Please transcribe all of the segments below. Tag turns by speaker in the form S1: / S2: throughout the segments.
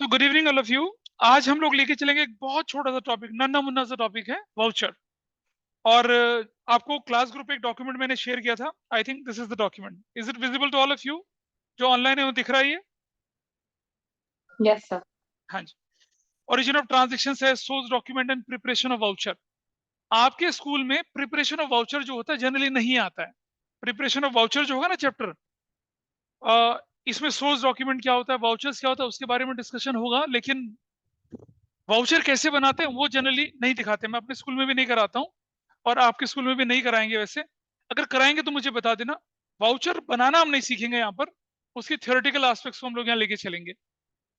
S1: तो good evening all of you. आज हम लोग लेके चलेंगे एक बहुत छोटा सा टॉपिक, नन्ना मुन्ना सा टॉपिक है, वाउचर। और आपको क्लास ग्रुप एक डॉक्यूमेंट मैंने शेयर किया था। I think this is the document. Is it visible to all of you? जो ऑनलाइन है वो दिख रहा है ये?
S2: Yes, sir.
S1: हाँ जी। ओरिजिन ऑफ ट्रांजेक्शन है, source document and preparation of voucher. आपके स्कूल में प्रिपरेशन ऑफ वाउचर जो होता है जनरली नहीं आता है। प्रिपरेशन ऑफ वाउचर जो होगा ना चैप्टर, इसमें सोर्स डॉक्यूमेंट क्या होता है, वाउचर्स क्या होता है, उसके बारे में डिस्कशन होगा। लेकिन वाउचर कैसे बनाते हैं वो जनरली नहीं दिखाते। मैं अपने स्कूल में भी नहीं कराता हूँ और आपके स्कूल में भी नहीं कराएंगे। वैसे अगर कराएंगे तो मुझे बता देना। वाउचर बनाना हम नहीं सीखेंगे यहाँ पर, उसकी थियोरेटिकल एस्पेक्ट्स को हम लोग यहाँ लेके चलेंगे।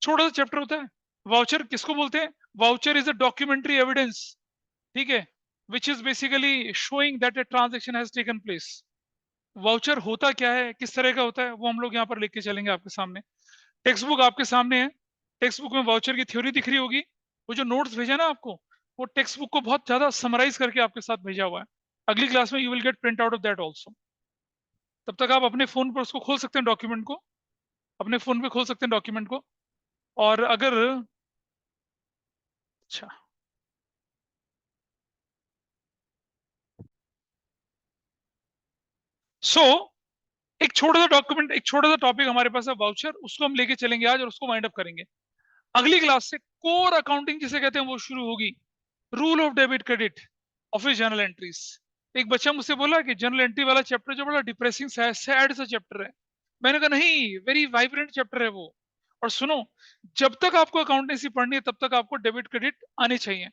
S1: छोटा सा चैप्टर होता है। वाउचर किसको बोलते हैं? Voucher is a documentary evidence, ठीक है, which is basically showing that a transaction has taken place. Voucher होता क्या है, किस तरह का होता है, वो हम लोग यहाँ पर लेके चलेंगे आपके सामने। टेक्स्ट बुक आपके सामने है। टेक्स्ट बुक में वाउचर की थ्योरी दिख रही होगी। वो जो नोट्स भेजा ना आपको, वो टेक्स्ट बुक को बहुत ज्यादा समराइज करके आपके साथ भेजा हुआ है। अगली क्लास में you will get print out of that also. तब तक आप अपने फोन पर उसको खोल सकते हैं, डॉक्यूमेंट को अपने फोन पे खोल सकते हैं डॉक्यूमेंट को। और अगर अच्छा, सो एक छोटा सा डॉक्यूमेंट, एक छोटा सा टॉपिक हमारे पास है वाउचर, उसको हम लेके चलेंगे आज और उसको वाइंड अप करेंगे। अगली क्लास से कोर अकाउंटिंग जिसे कहते हैं वो शुरू होगी। Rule of debit credit, office journal entries. एक बच्चा मुझसे बोला कि जर्नल एंट्री वाला चैप्टर जो बड़ा डिप्रेसिंग सैड सा चैप्टर है। मैंने कहा नहीं, वेरी वाइब्रेंट चैप्टर है वो। और सुनो, जब तक आपको अकाउंटेंसी पढ़नी है तब तक आपको डेबिट क्रेडिट आने चाहिए।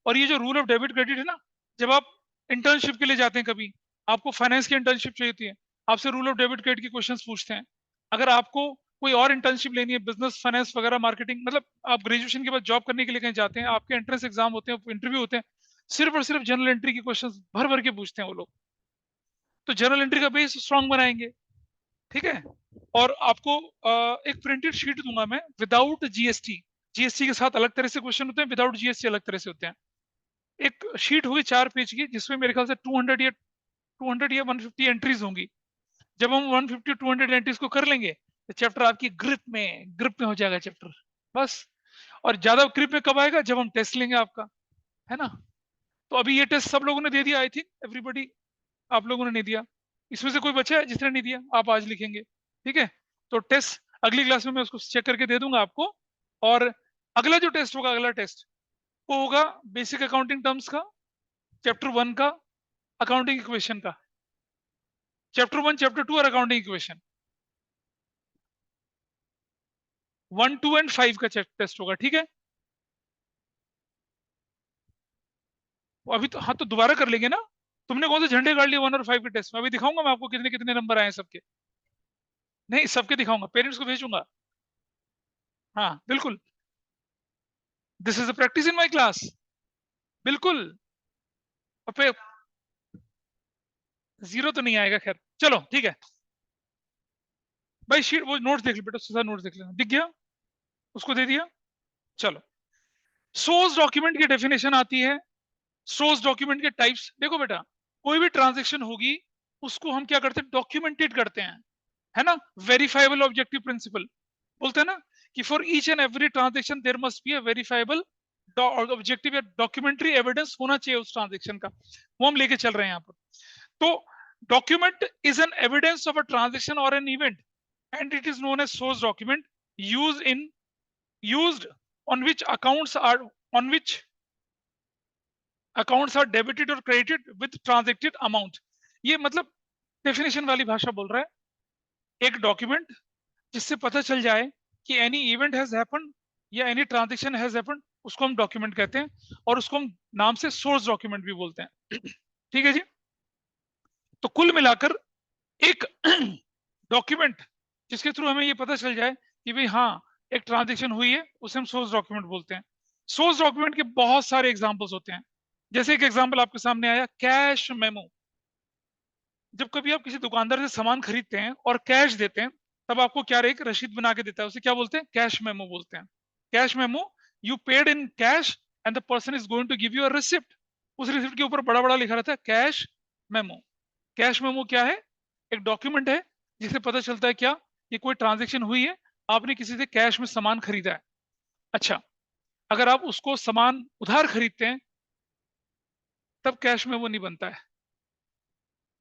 S1: और ये जो रूल ऑफ डेबिट क्रेडिट है ना, जब आप इंटर्नशिप के लिए जाते हैं, कभी आपको फाइनेंस की इंटर्नशिप चाहिए होती है, आपसे रूल ऑफ डेबिट क्रेडिट के क्वेश्चंस पूछते हैं। अगर आपको कोई और इंटर्नशिप लेनी है, बिजनेस, फाइनेंस वगैरह, मार्केटिंग, मतलब आप ग्रेजुएशन के बाद जॉब करने के लिए कहीं जाते हैं, आपके एंट्रेंस एग्जाम होते हैं, इंटरव्यू होते हैं, सिर्फ और सिर्फ जनरल एंट्री के क्वेश्चंस भर भर के पूछते हैं वो लोग। तो जनरल एंट्री का बेस स्ट्रांग बनाएंगे, ठीक है। और आपको एक प्रिंटेड शीट दूंगा मैं विदाउट जीएसटी। जीएसटी के साथ अलग तरह से क्वेश्चन होते हैं, विदाउट जीएसटी अलग तरह से होते हैं। एक शीट होगी 4 पेज की, जिसमें मेरे ख्याल से 200 या 150 एंट्रीज होंगी। जब हम 150 200 एंट्रीज को कर लेंगे तो चैप्टर आपकी ग्रिप में हो जाएगा चैप्टर, बस। और ज्यादा ग्रिप में कब आएगा? जब हम टेस्ट लेंगे आपका, है ना। तो अभी ये टेस्ट सब लोगों ने दे दिया, आई थिंक एवरीबडी। आप लोगों ने नहीं दिया, इसमें से कोई बच्चा है जिसने नहीं दिया? आप आज लिखेंगे, ठीक है। तो टेस्ट अगली क्लास में मैं उसको चेक करके दे दूंगा आपको। और अगला जो टेस्ट होगा, अगला टेस्ट वो होगा बेसिक अकाउंटिंग टर्म्स का, चैप्टर 1 का, अकाउंटिंग इक्वेशन का। चैप्टर 1, चैप्टर 2 और अकाउंटिंग इक्वेशन, 1 2 एंड 5 का टेस्ट होगा, ठीक है। अभी तो, हाँ, तो दोबारा कर लेंगे ना। तुमने कौन से झंडे गाड़ लिए 1 और 5 के टेस्ट में? अभी दिखाऊंगा मैं आपको कितने कितने नंबर आए हैं सबके। नहीं, सबके दिखाऊंगा, पेरेंट्स को भेजूंगा। हाँ बिल्कुल, this is a practice in my class, बिल्कुल। अब जीरो तो नहीं आएगा, खैर चलो ठीक है। भाई शीट, वो नोट्स देख लो बेटा, उसके साथ नोट्स देख लेना, दिख गया? उसको दे दिया, चलो। सोर्स डॉक्यूमेंट की डेफिनेशन आती है। सोर्स डॉक्यूमेंट के टाइप्स देखो बेटा। कोई भी ट्रांजेक्शन होगी उसको हम क्या करते हैं? डॉक्यूमेंटेड करते हैं, है ना। वेरीफाइबल ऑब्जेक्टिव प्रिंसिपल बोलते हैं ना, कि for each and every transaction there must be a verifiable objective या डॉक्यूमेंट्री एविडेंस होना चाहिए उस ट्रांजेक्शन का। वो हम लेके चल रहे हैं यहाँ पर। तो document is an evidence of a transaction or an event, and it is known as source document, used on which accounts are debited or credited with transacted amount। ये मतलब डेफिनेशन वाली भाषा बोल रहा है। एक डॉक्यूमेंट जिससे पता चल जाए कि एनी इवेंट हैज हैपेंड या एनी ट्रांजेक्शन हैज हैपेंड, उसको हम डॉक्यूमेंट कहते हैं। और उसको हम नाम से सोर्स डॉक्यूमेंट भी बोलते हैं। ठीक है जी। तो कुल मिलाकर एक डॉक्यूमेंट जिसके थ्रू हमें ये पता चल जाए कि भाई हाँ, एक ट्रांजेक्शन हुई है, उसे हम सोर्स डॉक्यूमेंट बोलते हैं। सोर्स डॉक्यूमेंट के बहुत सारे एग्जांपल्स होते हैं। जैसे एक एग्जांपल आपके सामने आया, कैश मेमो। जब कभी आप किसी दुकानदार से सामान खरीदते हैं और कैश देते हैं, तब आपको क्या एक रसीद बना के देता है, उसे क्या बोलते हैं? कैश मेमो बोलते हैं। Cash memo, you paid in cash and the person is going to give you a receipt. उस रिसिप्ट के ऊपर बड़ा बड़ा लिखा रहता है कैश मेमो। कैश मेमो क्या है? एक डॉक्यूमेंट है जिससे पता चलता है क्या, कि कोई ट्रांजेक्शन हुई है, आपने किसी से कैश में सामान खरीदा है। अच्छा, अगर आप उसको सामान उधार खरीदते हैं तब कैश मेमो नहीं बनता है।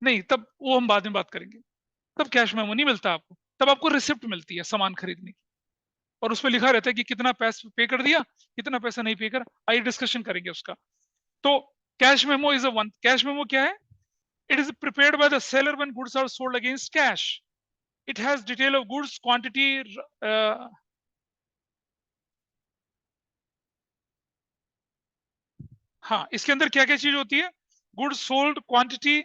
S1: नहीं, तब वो हम बाद में बात करेंगे। तब कैश मेमो नहीं मिलता आपको, तब आपको रिसिप्ट मिलती है सामान खरीदने की, और उसमें लिखा रहता है कि कितना पैसा पे कर दिया, कितना पैसा नहीं पे कर। आइए डिस्कशन करेंगे उसका। तो cash memo is a one. Cash memo क्या है? It is prepared by the seller when goods are sold against cash. It has detail of goods quantity. हाँ, इसके अंदर क्या क्या चीज होती है? गुड्स सोल्ड, क्वांटिटी,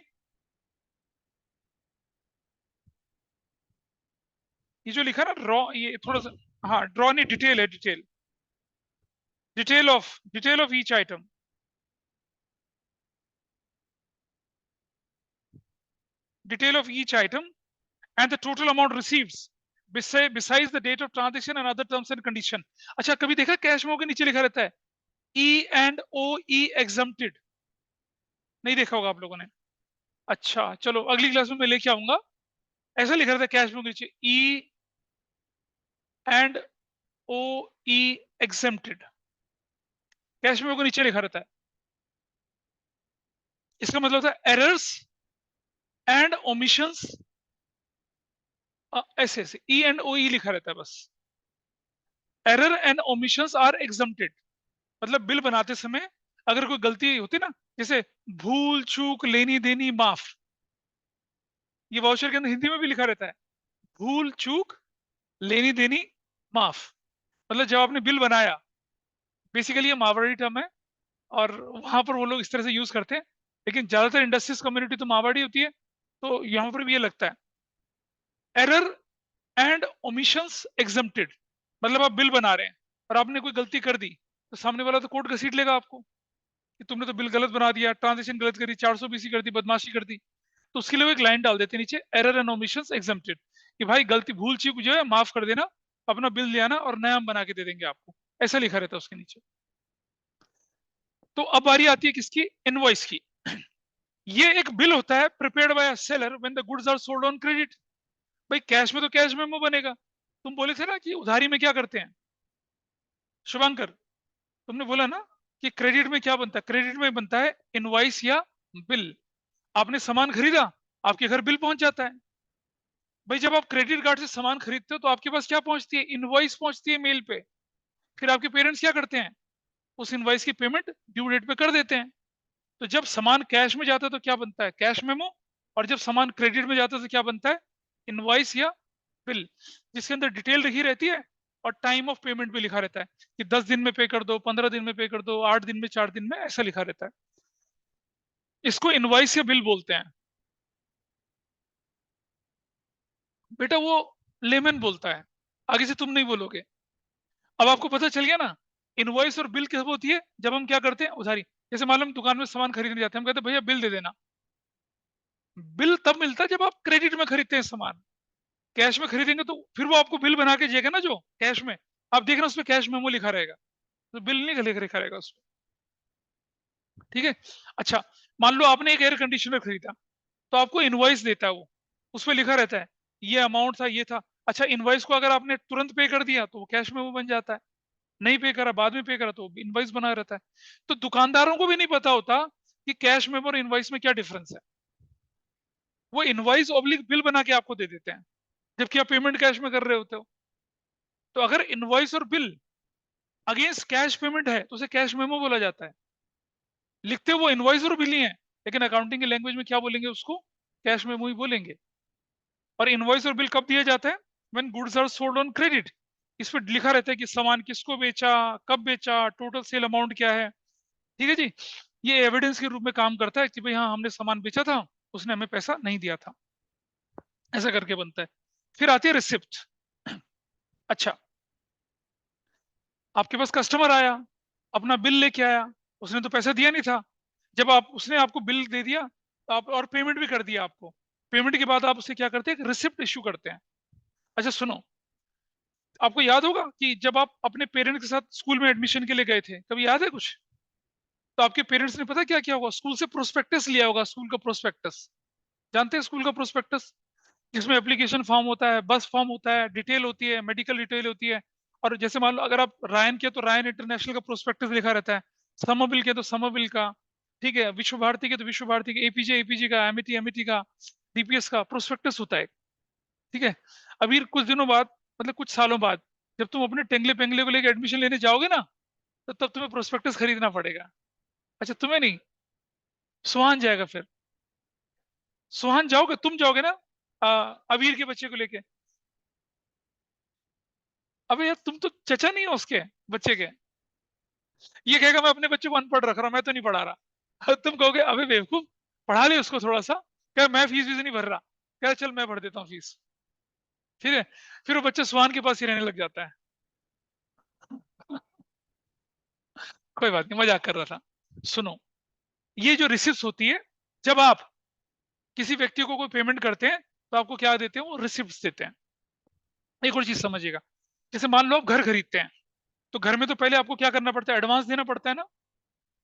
S1: ये जो लिखा ना ड्रॉ, ये थोड़ा सा, हाँ ड्रॉ नहीं, डिटेल है, detail, detail of each item, detail of each item and the total amount received besides the date of transaction and other terms and condition। अच्छा, कभी देखा कैश मेमो के नीचे लिखा रहता है ई एंड ओ ई एग्जम्प्टेड? नहीं देखा होगा आप लोगों ने। अच्छा चलो, अगली क्लास में मैं लेके आऊंगा। ऐसा लिखा रहता है कैश मेमो के नीचे E and O E exempted, cash memo के नीचे लिखा रहता है। इसका मतलब था एरर्स एंड ओमिशंस, ऐसे ऐसे ई एंड ओ ई लिखा रहता है बस। Error and omissions are exempted, मतलब बिल बनाते समय अगर कोई गलती होती ना, जैसे भूल चूक लेनी देनी माफ, ये वाउचर के अंदर हिंदी में भी लिखा रहता है, भूल चूक लेनी देनी माफ। मतलब जब आपने बिल बनाया, बेसिकली ये मारवाड़ी टर्म है, और वहां पर वो लोग इस तरह से यूज करते हैं, लेकिन ज्यादातर इंडस्ट्रीज कम्युनिटी तो मारवाड़ी होती है, तो यहाँ पर भी ये लगता है एरर एंड ओमिशंस एग्जम्प्टेड। मतलब आप बिल बना रहे हैं और आपने कोई गलती कर दी, तो सामने वाला तो कोर्ट घसीट लेगा आपको कि तुमने तो बिल गलत बना दिया, ट्रांजेक्शन गलत करी, 420 कर दी, बदमाशी कर दी। तो उसके लिए वो एक लाइन डाल देते हैं नीचे, एरर एंड ओमिशंस एग्जम्प्टेड, कि भाई गलती भूल चूक जो है माफ कर देना, अपना बिल ले आना और नया हम बना के दे देंगे आपको। ऐसा लिखा रहता है उसके नीचे। तो अब बारी आती है किसकी? इनवॉइस की। ये एक बिल होता है prepared by seller when the goods are sold on credit. भाई कैश में तो कैश मेमो बनेगा। तुम बोले थे ना कि उधारी में क्या करते हैं शुभंकर, तुमने बोला ना कि क्रेडिट में क्या बनता है? क्रेडिट में बनता है इनवॉइस या बिल। आपने सामान खरीदा, आपके घर बिल पहुंच जाता है। भाई जब आप क्रेडिट कार्ड से सामान खरीदते हो तो आपके पास क्या पहुंचती है? इनवॉइस पहुंचती है मेल पे। फिर आपके पेरेंट्स क्या करते हैं? उस इनवॉइस की पेमेंट ड्यू डेट पे कर देते हैं। तो जब सामान कैश में जाता है तो क्या बनता है? Cash memo. और जब सामान क्रेडिट में जाता है तो क्या बनता है? इनवॉइस या बिल, जिसके अंदर डिटेल लिखी रहती है और टाइम ऑफ पेमेंट भी लिखा रहता है कि 10 दिन में पे कर दो, 15 दिन में पे कर दो, 8 दिन में, 4 दिन में, ऐसा लिखा रहता है। इसको इनवॉइस या बिल बोलते हैं। बेटा वो लेमन बोलता है, आगे से तुम नहीं बोलोगे। अब आपको पता चल गया ना, इनवॉइस और बिल कब होती है? जब हम क्या करते हैं? उधारी। जैसे मान लो हम दुकान में सामान खरीदने जाते हैं, हम कहते हैं भैया बिल दे देना। बिल तब मिलता है जब आप क्रेडिट में खरीदते हैं सामान। कैश में खरीदेंगे तो फिर वो आपको बिल बना के देगा ना, जो कैश में आप देख रहे हैं उसमें कैश मेमो लिखा रहेगा, तो बिल नहीं लिखा रहेगा उसमें। ठीक है। अच्छा, मान लो आपने एक एयर कंडीशनर खरीदा, तो आपको इनवॉइस देता है वो, उसमें लिखा रहता है ये अमाउंट था, ये था। अच्छा, इनवॉइस को अगर आपने तुरंत पे कर दिया तो वो कैश मेमो बन जाता है, नहीं पे करा, बाद में पे करा, तो इनवॉइस बना रहता है। तो दुकानदारों को भी नहीं पता होता कि कैश मेमो और इनवॉइस में क्या डिफरेंस है। वो इनवॉइस ऑब्लिक बिल बना के आपको दे देते हैं, जबकि आप पेमेंट कैश में कर रहे होते हो। तो अगर इनवॉइस और बिल अगेंस्ट कैश पेमेंट है तो उसे कैश मेमो बोला जाता है। लिखते वो इनवॉइस और बिल ही है, लेकिन अकाउंटिंग की लैंग्वेज में क्या बोलेंगे? उसको कैश मेमो ही बोलेंगे। और इनवॉइस और बिल कब दिया जाता है? When goods are sold on credit. इस पर लिखा रहता है कि सामान किसको बेचा, कब बेचा, टोटल सेल अमाउंट क्या है। ठीक है जी। ये एविडेंस के रूप में काम करता है कि भाई हाँ, हमने सामान बेचा था, उसने हमें पैसा नहीं दिया था, ऐसा करके बनता है। फिर आती है रिसिप्ट। अच्छा, आपके पास कस्टमर आया, अपना बिल लेके आया, उसने तो पैसा दिया नहीं था। जब आप, उसने आपको बिल दे दिया, तो आप और पेमेंट भी कर दिया आपको। पेमेंट के बाद आप उसे क्या करते हैं? रिसिप्ट इश्यू करते हैं। अच्छा सुनो, आपको याद होगा कि जब आप अपने पेरेंट्स के साथ स्कूल में एडमिशन के लिए गए थे, कभी याद है कुछ? तो आपके पेरेंट्स ने पता क्या किया होगा? स्कूल से प्रोस्पेक्टस लिया होगा, स्कूल का प्रोस्पेक्टस। जानते हैं स्कूल का प्रोस्पेक्टस? जिसमें एप्लीकेशन फॉर्म होता है, बस फॉर्म होता है, डिटेल होती है, मेडिकल डिटेल होती है, और जैसे मान लो अगर आप रायन के तो रायन इंटरनेशनल का प्रोस्पेक्टस लिखा रहता है, समरविल के तो समरविल का, ठीक है, विश्व भारती के तो विश्व भारती के, एपीजे का, एमिटी का, डीपीएस का प्रोस्पेक्टस होता है, ठीक है। अभी कुछ दिनों बाद, मतलब कुछ सालों बाद, जब तुम अपने टेंगले पेंगले को लेकर एडमिशन लेने जाओगे ना, तो तब तुम्हें प्रोस्पेक्टस खरीदना पड़ेगा। अच्छा तुम्हें नहीं, सुहान जाएगा फिर। सुहान जाओगे, तुम जाओगे ना अबीर के बच्चे को लेके, अबे यार तुम तो चचा नहीं हो उसके बच्चे के। ये कहेगा मैं अपने बच्चे को अनपढ़ रख रहा हूं, मैं तो नहीं पढ़ा रहा। तुम कहोगे अबे बेवकूफ, पढ़ा ले उसको थोड़ा सा। क्या मैं फीस वीस नहीं भर रहा, क्या चल मैं भर देता हूँ फीस, ठीक है। फिर वो बच्चा सुहान के पास ही रहने लग जाता है। कोई बात नहीं, मजाक कर रहा था। सुनो, ये जो रिसिप्ट होती है, जब आप किसी व्यक्ति को कोई पेमेंट करते हैं तो आपको क्या देते हैं, वो रिसिप्ट देते हैं। एक और चीज समझिएगा, जैसे मान लो आप घर खरीदते हैं, तो घर में तो पहले आपको क्या करना पड़ता है, एडवांस देना पड़ता है ना।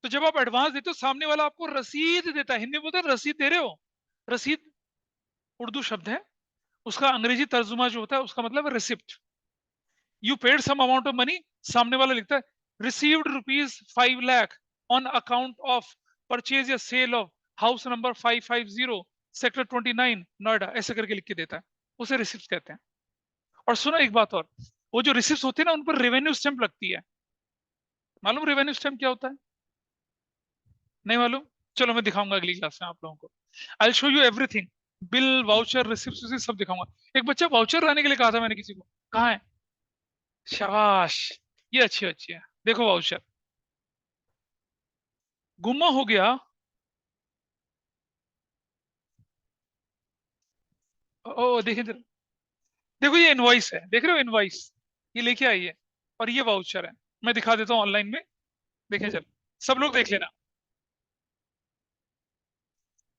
S1: तो जब आप एडवांस देते हो, सामने वाला आपको रसीद देता है। हिंदी में बोलते हैं रसीद दे रहे हो। रसीद उर्दू शब्द है, उसका अंग्रेजी तर्जुमा जो होता है उसका मतलब है receipt. You paid some amount of money, सामने वाला लिखता है received ₹5 lakh on account of purchase या sale of house number 550 sector 29 Noida, ऐसे करके लिख के देता है, उसे रिसिप्ट कहते हैं। और सुनो एक बात और, वो जो रिसिप्ट होती है ना, उन पर रेवेन्यू स्टैंप लगती है। मालूम रेवेन्यू स्टैंप क्या होता है? नहीं मालूम? चलो मैं दिखाऊंगा अगली क्लास में आप लोगों को। I show you everything, bill voucher receipt सब दिखाऊंगा। एक बच्चा वाउचर लाने के लिए कहा था मैंने किसी को, कहाँ है? शाबाश, ये अच्छी है। देखो वाउचर गुम्मा हो गया। ओ देखिए इधर, देखो ये इनवॉइस है, देख रहे हो इनवॉइस, ये लेके आई है, और ये वाउचर है। मैं दिखा देता हूँ ऑनलाइन में, देखें चल, सब लोग देख लेना।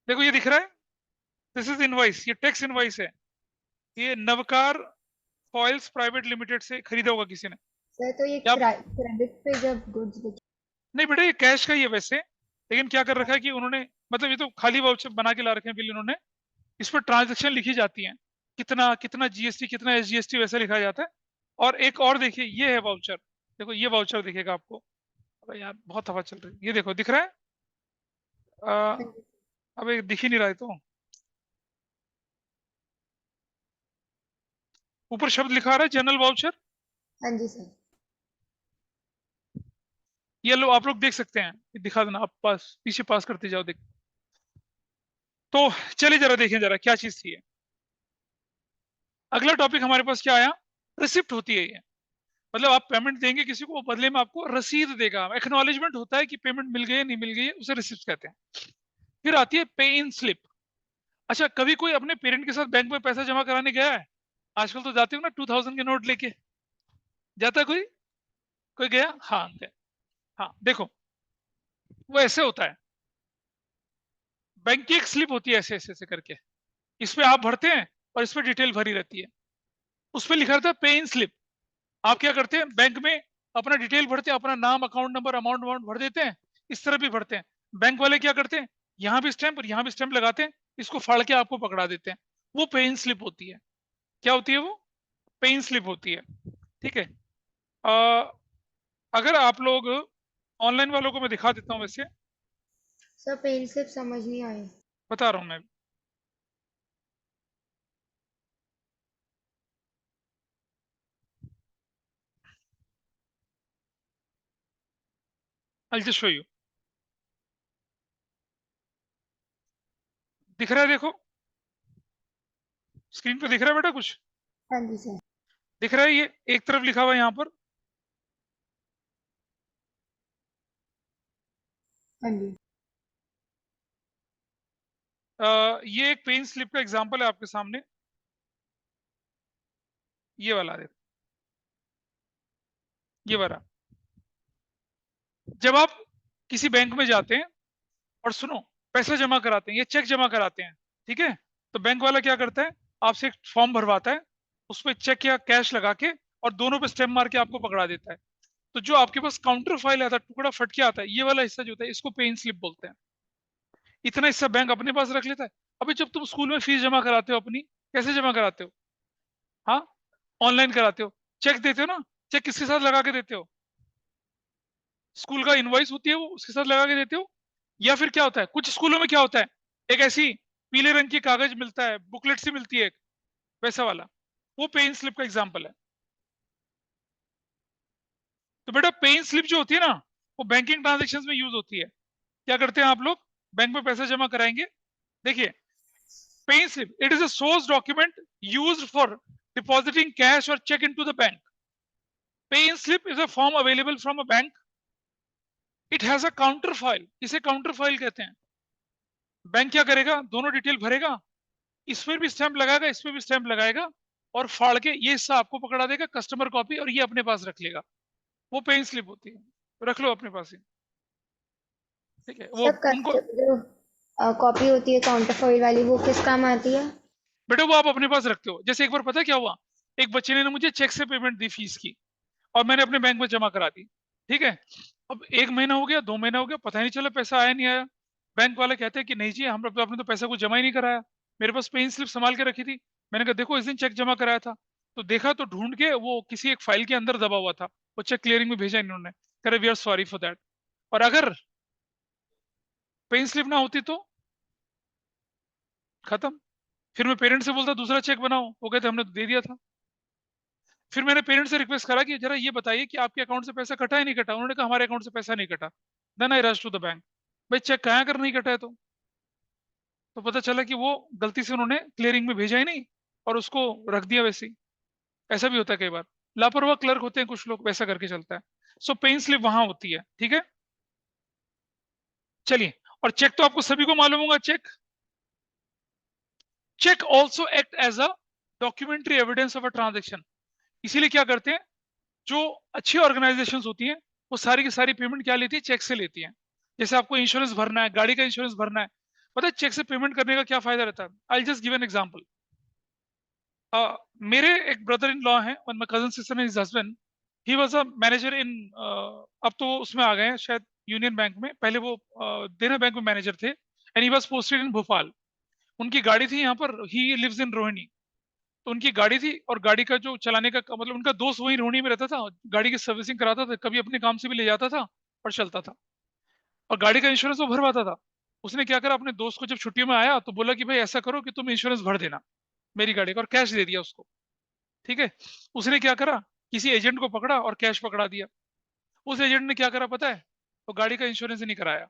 S1: देखो ये दिख रहा है, दिस इज इनवॉइस, ये टैक्स इनवॉइस है। ये नवकार फॉइल्स प्राइवेट लिमिटेड से खरीदा होगा किसी ने।
S2: सर तो ये
S1: या
S2: क्रेडिट पे जब गुड्स
S1: नहीं बेटा, ये कैश का ही है वैसे, लेकिन क्या कर रखा है कि उन्होंने, मतलब ये तो खाली वाउचर बना के ला रखे हैं बिल इन्होंने। इस पर ट्रांजेक्शन लिखी जाती है, कितना कितना जीएसटी, कितना एसजीएसटी, वैसा लिखा जाता है। और एक और देखिए, ये है वाउचर, देखो ये वाउचर दिखेगा आपको। अबे यार बहुत हवा चल रही है, ये देखो दिख रहा है। अ,
S2: हाँ जी।
S1: अबे दिख ही नहीं रहा है तो, ऊपर शब्द लिखा आ रहा है जनरल वाउचर।
S2: हाँ जी सर।
S1: ये लो आप लोग देख सकते हैं, ये दिखा देना, आप पास पीछे पास करते जाओ, देख। तो चलिए जरा देखें जरा क्या चीज थी ये। अगला टॉपिक हमारे पास क्या आया, रिसिप्ट होती है ये। मतलब आप पेमेंट देंगे किसी को, वो बदले में आपको रसीद देगा, एक्नॉलेजमेंट होता है कि पेमेंट मिल गई है नहीं मिल गई है, उसे रिसिप्ट कहते हैं। फिर आती है पे इन स्लिप। अच्छा कभी कोई अपने पेरेंट के साथ बैंक में पैसा जमा कराने गया है? आजकल तो जाते हो ना 2000 के नोट लेके, जाता है कोई? कोई गया? हाँ गया। हाँ देखो, वो ऐसे होता है, बैंक की एक स्लिप होती है ऐसे ऐसे ऐसे करके, इस पे आप भरते हैं और इस पे डिटेल भरी रहती है। उस पे लिखा रहता है पे इन स्लिप। आप क्या करते हैं, बैंक में अपना डिटेल भरते हैं, अपना नाम, अकाउंट नंबर, अमाउंट अमाउंट भर देते हैं। इस तरह भी भरते हैं। बैंक वाले क्या करते हैं, यहाँ भी स्टैंप और यहाँ भी स्टैंप लगाते हैं, इसको फाड़ के आपको पकड़ा देते हैं। वो पे इन स्लिप होती है। क्या होती है वो? पे इन स्लिप होती है, ठीक है। अ, अगर आप लोग ऑनलाइन वालों को मैं दिखा देता हूँ वैसे,
S2: सर पेन स्लिप समझ नहीं आई।
S1: बता रहा हूँ मैं। आई जस्ट शो यू, दिख रहा है देखो, स्क्रीन पे दिख रहा है बेटा कुछ?
S2: हाँ जी सर।
S1: दिख रहा है, ये एक तरफ लिखा हुआ है यहाँ पर,
S2: हाँ जी।
S1: ये एक पेन स्लिप का एग्जांपल है आपके सामने, ये वाला देखो, ये वाला। जब आप किसी बैंक में जाते हैं और सुनो, पैसा जमा कराते हैं या चेक जमा कराते हैं, ठीक है, तो बैंक वाला क्या करता है, आपसे एक फॉर्म भरवाता है, उस पर चेक या कैश लगा के और दोनों पे स्टैम्प मार के आपको पकड़ा देता है। तो जो आपके पास काउंटर फाइल आता है, टुकड़ा फट के आता है, ये वाला हिस्सा जो होता है, इसको पे इन स्लिप बोलते हैं। इतना हिस्सा बैंक अपने पास रख लेता है। अभी जब तुम स्कूल में फीस जमा कराते हो अपनी, कैसे जमा कराते हो? हाँ, ऑनलाइन कराते हो, चेक देते हो ना, चेक किसके साथ लगा के देते हो? स्कूल का इनवॉइस होती है वो, उसके साथ लगा के देते हो? या फिर क्या होता है, कुछ स्कूलों में क्या होता है, एक ऐसी पीले रंग की कागज मिलता है, बुकलेट सी मिलती है एक, वैसा वाला, वो पे इन स्लिप का एग्जाम्पल है। तो बेटा पे इन स्लिप जो होती है ना, वो बैंकिंग ट्रांजेक्शन में यूज होती है। क्या करते हैं आप लोग, बैंक में पैसा जमा कराएंगे, देखिए pay in slip, it is a source document used for depositing cash और cheque into the bank. Pay in slip is a form available from a bank, it has a counter file, इसे counter file कहते हैं। Bank क्या करेगा, दोनों detail भरेगा, इसमें भी स्टैंप लगाएगा, इसमें भी स्टैंप लगाएगा, और फाड़ के ये हिस्सा आपको पकड़ा देगा कस्टमर कॉपी, और ये अपने पास रख लेगा। वो पे इन स्लिप होती है, रख लो अपने पास ही। ठीक है, वो
S2: सर
S1: उनको
S2: जो कॉपी होती है काउंटर फॉइल वाली, वो किस काम आती है?
S1: बेटा वो आप अपने पास रखते हो। जैसे एक बार पता है क्या हुआ, एक बच्चे ने मुझे चेक से पेमेंट दी फीस की, और मैंने अपने बैंक में जमा करा दी। ठीक है, अब 1 महीना हो गया, 2 महीना हो गया, पता ही नहीं चला पैसा आया नहीं आया। बैंक वाले कहते हैं कि नहीं जी, हम तो, आपने तो पैसा कुछ जमा ही नहीं कराया। मेरे पास पे इन स्लिप संभाल के रखी थी। मैंने कहा देखो, इस दिन चेक जमा कराया था। तो देखा तो ढूंढ के वो किसी एक फाइल के अंदर दबा हुआ था, वो चेक क्लियरिंग में भेजा इन्होंने, कह रहे we are sorry for that. और अगर पे इन स्लिप ना होती तो खत्म। फिर मैं पेरेंट्स से बोलता दूसरा चेक बनाओ, वो कहते हमने तो दे दिया था। फिर मैंने पेरेंट्स से रिक्वेस्ट करा कि जरा ये बताइए कि आपके अकाउंट से पैसा कटा है नहीं कटा। उन्होंने कहा हमारे अकाउंट से पैसा नहीं कटा। Then I rush to the bank, भाई चेक कहाँ कर नहीं कटा है तो पता चला कि वो गलती से उन्होंने क्लियरिंग में भेजा ही नहीं, और उसको रख दिया वैसे ही। ऐसा भी होता है कई बार, लापरवाह क्लर्क होते हैं कुछ लोग, वैसा करके चलता है। सो पेन स्लिप वहां होती है, ठीक है। चलिए, और चेक तो आपको सभी को मालूम होगा। Cheque cheque also act as a documentary evidence of a transaction. इसीलिए क्या करते हैं, जो अच्छी ऑर्गेनाइजेशंस होती हैं, वो सारी की सारी पेमेंट क्या लेती है, चेक से लेती हैं। जैसे आपको इंश्योरेंस भरना है, गाड़ी का इंश्योरेंस भरना है, पता है चेक से पेमेंट करने का क्या फायदा रहता है? I just give an example. मेरे एक ब्रदर इन लॉ हैं, one my cousin sister and his husband, he was a manager in, अब तो वो उसमें आ गए हैं शायद, यूनियन बैंक में। पहले वो देना बैंक में मैनेजर थे, and he was posted in Bhopal. उनकी गाड़ी थी यहाँ पर, ही लिव्स इन रोहिणी। तो उनकी गाड़ी थी, और गाड़ी का जो चलाने का मतलब, उनका दोस्त वहीं रोहिणी में रहता था, गाड़ी की सर्विसिंग कराता था, कभी अपने काम से भी ले जाता था और चलता था, और गाड़ी का इंश्योरेंस वो भरवाता था। उसने क्या करा, अपने दोस्त को जब छुट्टियों में आया तो बोला कि भाई ऐसा करो कि तुम इंश्योरेंस भर देना मेरी गाड़ी का, और कैश दे दिया उसको। ठीक है, उसने क्या करा, किसी एजेंट को पकड़ा और कैश पकड़ा दिया। उस एजेंट ने क्या करा पता है, तो गाड़ी का इंश्योरेंस ही नहीं कराया।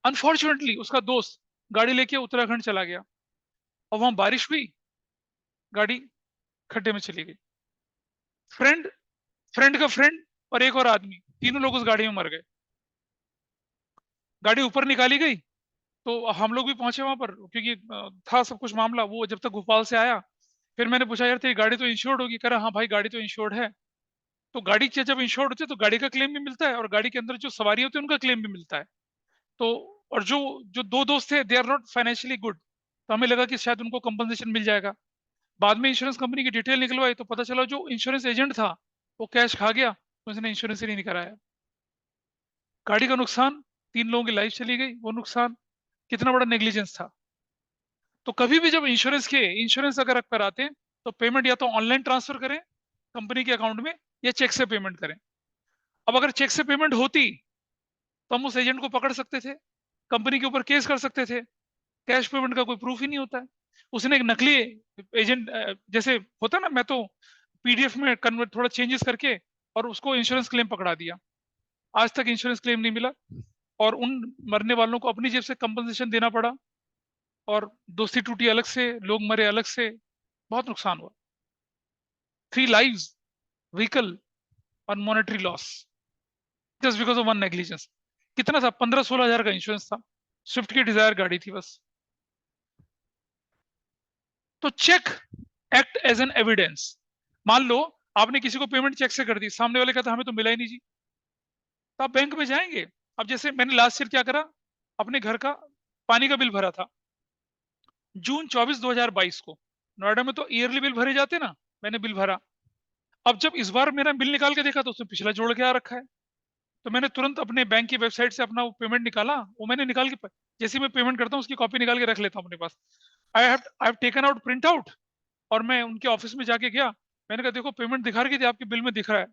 S1: अनफॉर्चुनेटली उसका दोस्त गाड़ी लेके उत्तराखंड चला गया, और वहां बारिश हुई, गाड़ी खड्डे में चली गई। फ्रेंड, फ्रेंड का फ्रेंड और एक और आदमी, तीनों लोग उस गाड़ी में मर गए। गाड़ी ऊपर निकाली गई, तो हम लोग भी पहुंचे वहां पर, क्योंकि था सब कुछ मामला। वो जब तक भोपाल से आया, फिर मैंने पूछा यार तेरी गाड़ी तो इंश्योर्ड होगी, कह रहा हाँ भाई गाड़ी तो इंश्योर्ड है। तो गाड़ी के जब इंश्योर्ड होती है तो गाड़ी का क्लेम भी मिलता है, और गाड़ी के अंदर जो सवारी होती है उनका क्लेम भी मिलता है। तो और जो जो दो दोस्त थे, they are not financially good, तो हमें लगा कि शायद उनको कंपनसेशन मिल जाएगा। बाद में इंश्योरेंस कंपनी की डिटेल निकलवाई तो पता चला जो इंश्योरेंस एजेंट था वो कैश खा गया, तो उसने इंश्योरेंस ही नहीं कराया। गाड़ी का नुकसान, 3 लोगों की लाइफ चली गई, वो नुकसान कितना बड़ा नेग्लिजेंस था। तो कभी भी जब इंश्योरेंस अगर आप कराते हैं, तो पेमेंट या तो ऑनलाइन ट्रांसफर करें कंपनी के अकाउंट में, या चेक से पेमेंट करें। अब अगर चेक से पेमेंट होती तो हम उस एजेंट को पकड़ सकते थे, कंपनी के ऊपर केस कर सकते थे। कैश पेमेंट का कोई प्रूफ ही नहीं होता है। उसने एक नकली एजेंट, जैसे होता ना, मैं तो पीडीएफ में कन्वर्ट थोड़ा चेंजेस करके और उसको इंश्योरेंस क्लेम पकड़ा दिया। आज तक इंश्योरेंस क्लेम नहीं मिला, और उन मरने वालों को अपनी जेब से कंपनसेशन देना पड़ा, और दोस्ती टूटी अलग से, लोग मरे अलग से, बहुत नुकसान हुआ। 3 lives, व्हीकल और monetary loss, just because of one negligence. कितना था, 15-16 हजार का इंश्योरेंस था, स्विफ्ट की डिजायर गाड़ी थी बस। तो cheque act as an evidence. मान लो आपने किसी को पेमेंट चेक से कर दी, सामने वाले कहता हमें तो मिला ही नहीं जी, तो आप बैंक में जाएंगे। अब जैसे मैंने लास्ट ईयर क्या करा, अपने घर का पानी का बिल भरा था जून 24 2022 को। नोएडा में तो ईयरली बिल भरे जाते ना, मैंने बिल भरा। अब जब इस बार मेरा बिल निकाल के देखा तो उसमें पिछला जोड़ के आ रखा है। तो मैंने तुरंत अपने बैंक की वेबसाइट से अपना वो पेमेंट निकाला, वो मैंने निकाल के, जैसे मैं पेमेंट करता हूँ उसकी कॉपी निकाल के रख लेता हूँ अपने पास। I have taken out print out, और मैं उनके ऑफिस में जाके गया, मैंने कहा देखो पेमेंट दिखा रही थी, आपके बिल में दिख रहा है।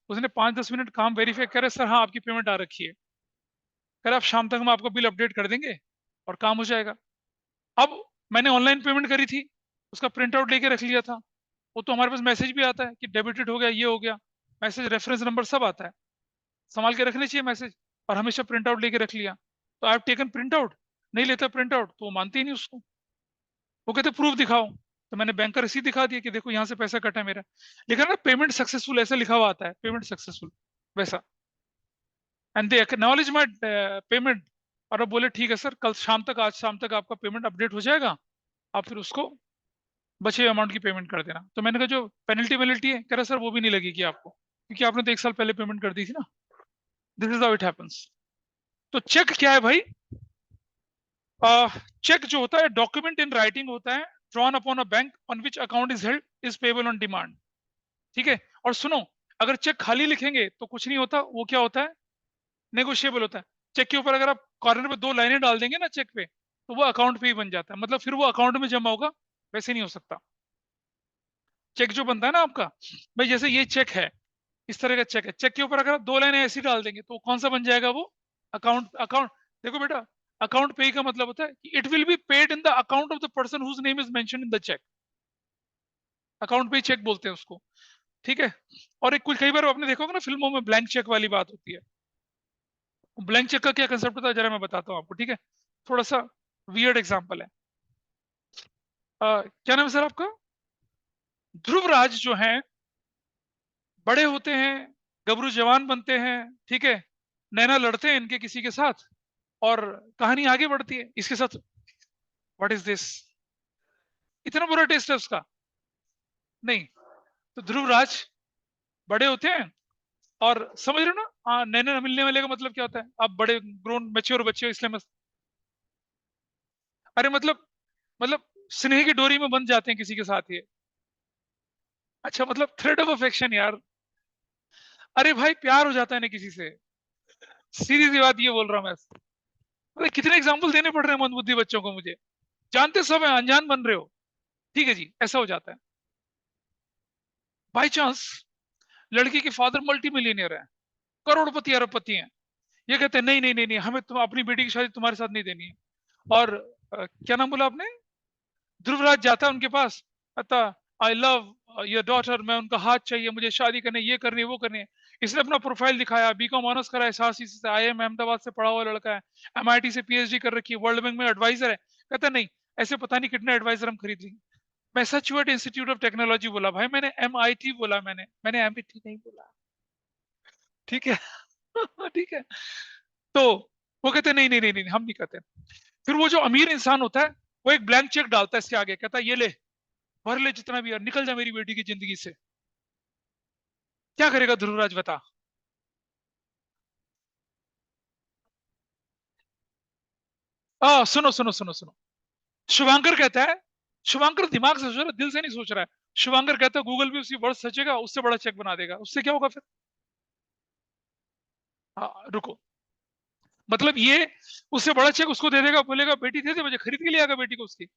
S1: उसने 5-10 मिनट काम वेरीफाई करे, सर हाँ आपकी पेमेंट आ रखी है। कह रहा आप शाम तक हम आपको बिल अपडेट कर देंगे और काम हो जाएगा। अब मैंने ऑनलाइन पेमेंट करी थी, उसका प्रिंट आउट लेके रख लिया था। वो तो हमारे पास मैसेज भी आता है कि डेबिटेड हो गया, ये हो गया, मैसेज रेफरेंस नंबर सब आता है। संभाल के रखने चाहिए मैसेज, और हमेशा प्रिंट आउट लेके रख लिया। तो आई हैव टेकन प्रिंट आउट, नहीं लेता प्रिंट आउट तो वो मानते ही नहीं उसको। वो कहते प्रूफ दिखाओ, तो मैंने बैंक का रसीद दिखा दिया कि देखो यहाँ से पैसा कटा है मेरा। लिखा ना पेमेंट सक्सेसफुल, ऐसा लिखा हुआ आता है पेमेंट सक्सेसफुल वैसा। And they acknowledge my payment. और अब बोले ठीक है सर, कल शाम तक, आज शाम तक आपका पेमेंट अपडेट हो जाएगा, आप फिर उसको बचे हुए अमाउंट की पेमेंट कर देना। तो मैंने कहा जो पेनल्टी वेनल्टी है, कह रहा सर वो भी नहीं लगेगी आपको, क्योंकि आपने तो 1 साल पहले पेमेंट कर दी थी ना। This is how it happens. तो चेक क्या है भाई? चेक जो होता है डॉक्यूमेंट इन राइटिंग होता है, drawn upon a bank on which account is held is payable on demand. ठीक है। और सुनो, अगर चेक खाली लिखेंगे तो कुछ नहीं होता, वो क्या होता है, नेगोशिएबल होता है। चेक के ऊपर अगर आप कॉर्नर पे 2 लाइनें डाल देंगे ना चेक पे, तो वो अकाउंट पे ही बन जाता है, मतलब फिर वो अकाउंट में जमा होगा, वैसे नहीं हो सकता। चेक जो बनता है ना आपका, भाई जैसे ये चेक है, इस तरह का चेक है, चेक के ऊपर अगर आप 2 लाइनें ऐसी डाल देंगे तो कौन सा बन जाएगा वो, अकाउंट। अकाउंट, देखो बेटा, अकाउंट पे का मतलब होता है कि it will be paid in the account of the person whose name is mention in the cheque. Account payee cheque बोलते हैं उसको। ठीक है। और एक कुछ कई बार आपने देखा होगा ना फिल्मों में ब्लैंक चेक वाली बात होती है। ब्लैंक चेक का क्या कंसेप्ट होता है जरा मैं बताता हूँ आपको, ठीक है। थोड़ा सा वियर्ड एग्जांपल है। क्या नाम है सर आपका? ध्रुवराज जो हैं, बड़े होते हैं, गबरू जवान बनते हैं, ठीक है, नैना लड़ते हैं इनके किसी के साथ, और कहानी आगे बढ़ती है इसके साथ। व्हाट इज दिस, इतना बुरा टेस्ट है उसका? नहीं। तो ध्रुवराज बड़े होते हैं, और समझ रहे हो ना, नैना मिलने वाले का मतलब क्या होता है, आप बड़े ग्रोन मेच्योर बच्चे हो इसलिए मत। अरे मतलब स्नेह की डोरी में बंध जाते हैं किसी के साथ ये। अच्छा, मतलब थ्रेड ऑफ अफेक्शन यार। अरे भाई प्यार हो जाता है ना किसी से, सीधी सी बात ये बोल रहा हूँ मैं। अरे कितने एग्जाम्पल देने पड़ रहे हैं मंदबुद्धि बच्चों को मुझे, जानते सब है, अनजान बन रहे हो। ठीक है जी, ऐसा हो जाता है। बाई चांस लड़की के फादर मल्टी मिलियनियर है, करोड़पति अरबपति हैं। ये कहते हैं नहीं नहीं नहीं नहीं, हमें तुम अपनी बेटी की शादी तुम्हारे साथ नहीं देनी है। और क्या नाम बोला आपने? ध्रुवराज जाता है उनके पास, कहता आई लव योर डॉटर, मैं उनका हाथ चाहिए, मुझे शादी करनी, ये करनी है वो करनी है। इसने अपना प्रोफाइल दिखाया, बीकॉम ऑनर्स करा है, साहसी से, आईआईएम अहमदाबाद से पढ़ा हुआ लड़का है, एमआईटी से पीएचडी कर रखी है, वर्ल्ड बैंक में एडवाइजर है। कहता नहीं, ऐसे पता नहीं कितने एडवाइजर हम खरीद लेंगे। मैसाचुसेट्स इंस्टीट्यूट ऑफ टेक्नोलॉजी बोला भाई, मैंने एमआईटी बोला, मैंने एमआईटी नहीं बोला। ठीक है। ठीक है। तो वो कहते नहीं नहीं नहीं नहीं, हम नहीं कहते। फिर वो जो अमीर इंसान होता है, वो एक ब्लैंक चेक डालता है इसके आगे, कहता है ये ले, भर ले जितना भी, और निकल जा मेरी बेटी की जिंदगी से। क्या करेगा ध्रुवराज बता? सुनो सुनो सुनो सुनो। शुभांकर कहता है, शुभांकर दिमाग से सोच रहा है, दिल से नहीं सोच रहा है। शुभांकर कहता है गूगल भी उसी वर्ड सचेगा, उससे बड़ा चेक बना देगा, उससे क्या होगा फिर? रुको, मतलब ये उससे बड़ा चेक उसको दे देगा, बोलेगा बेटी दे दे मुझे, खरीद के ले आएगा बेटी को उसकी।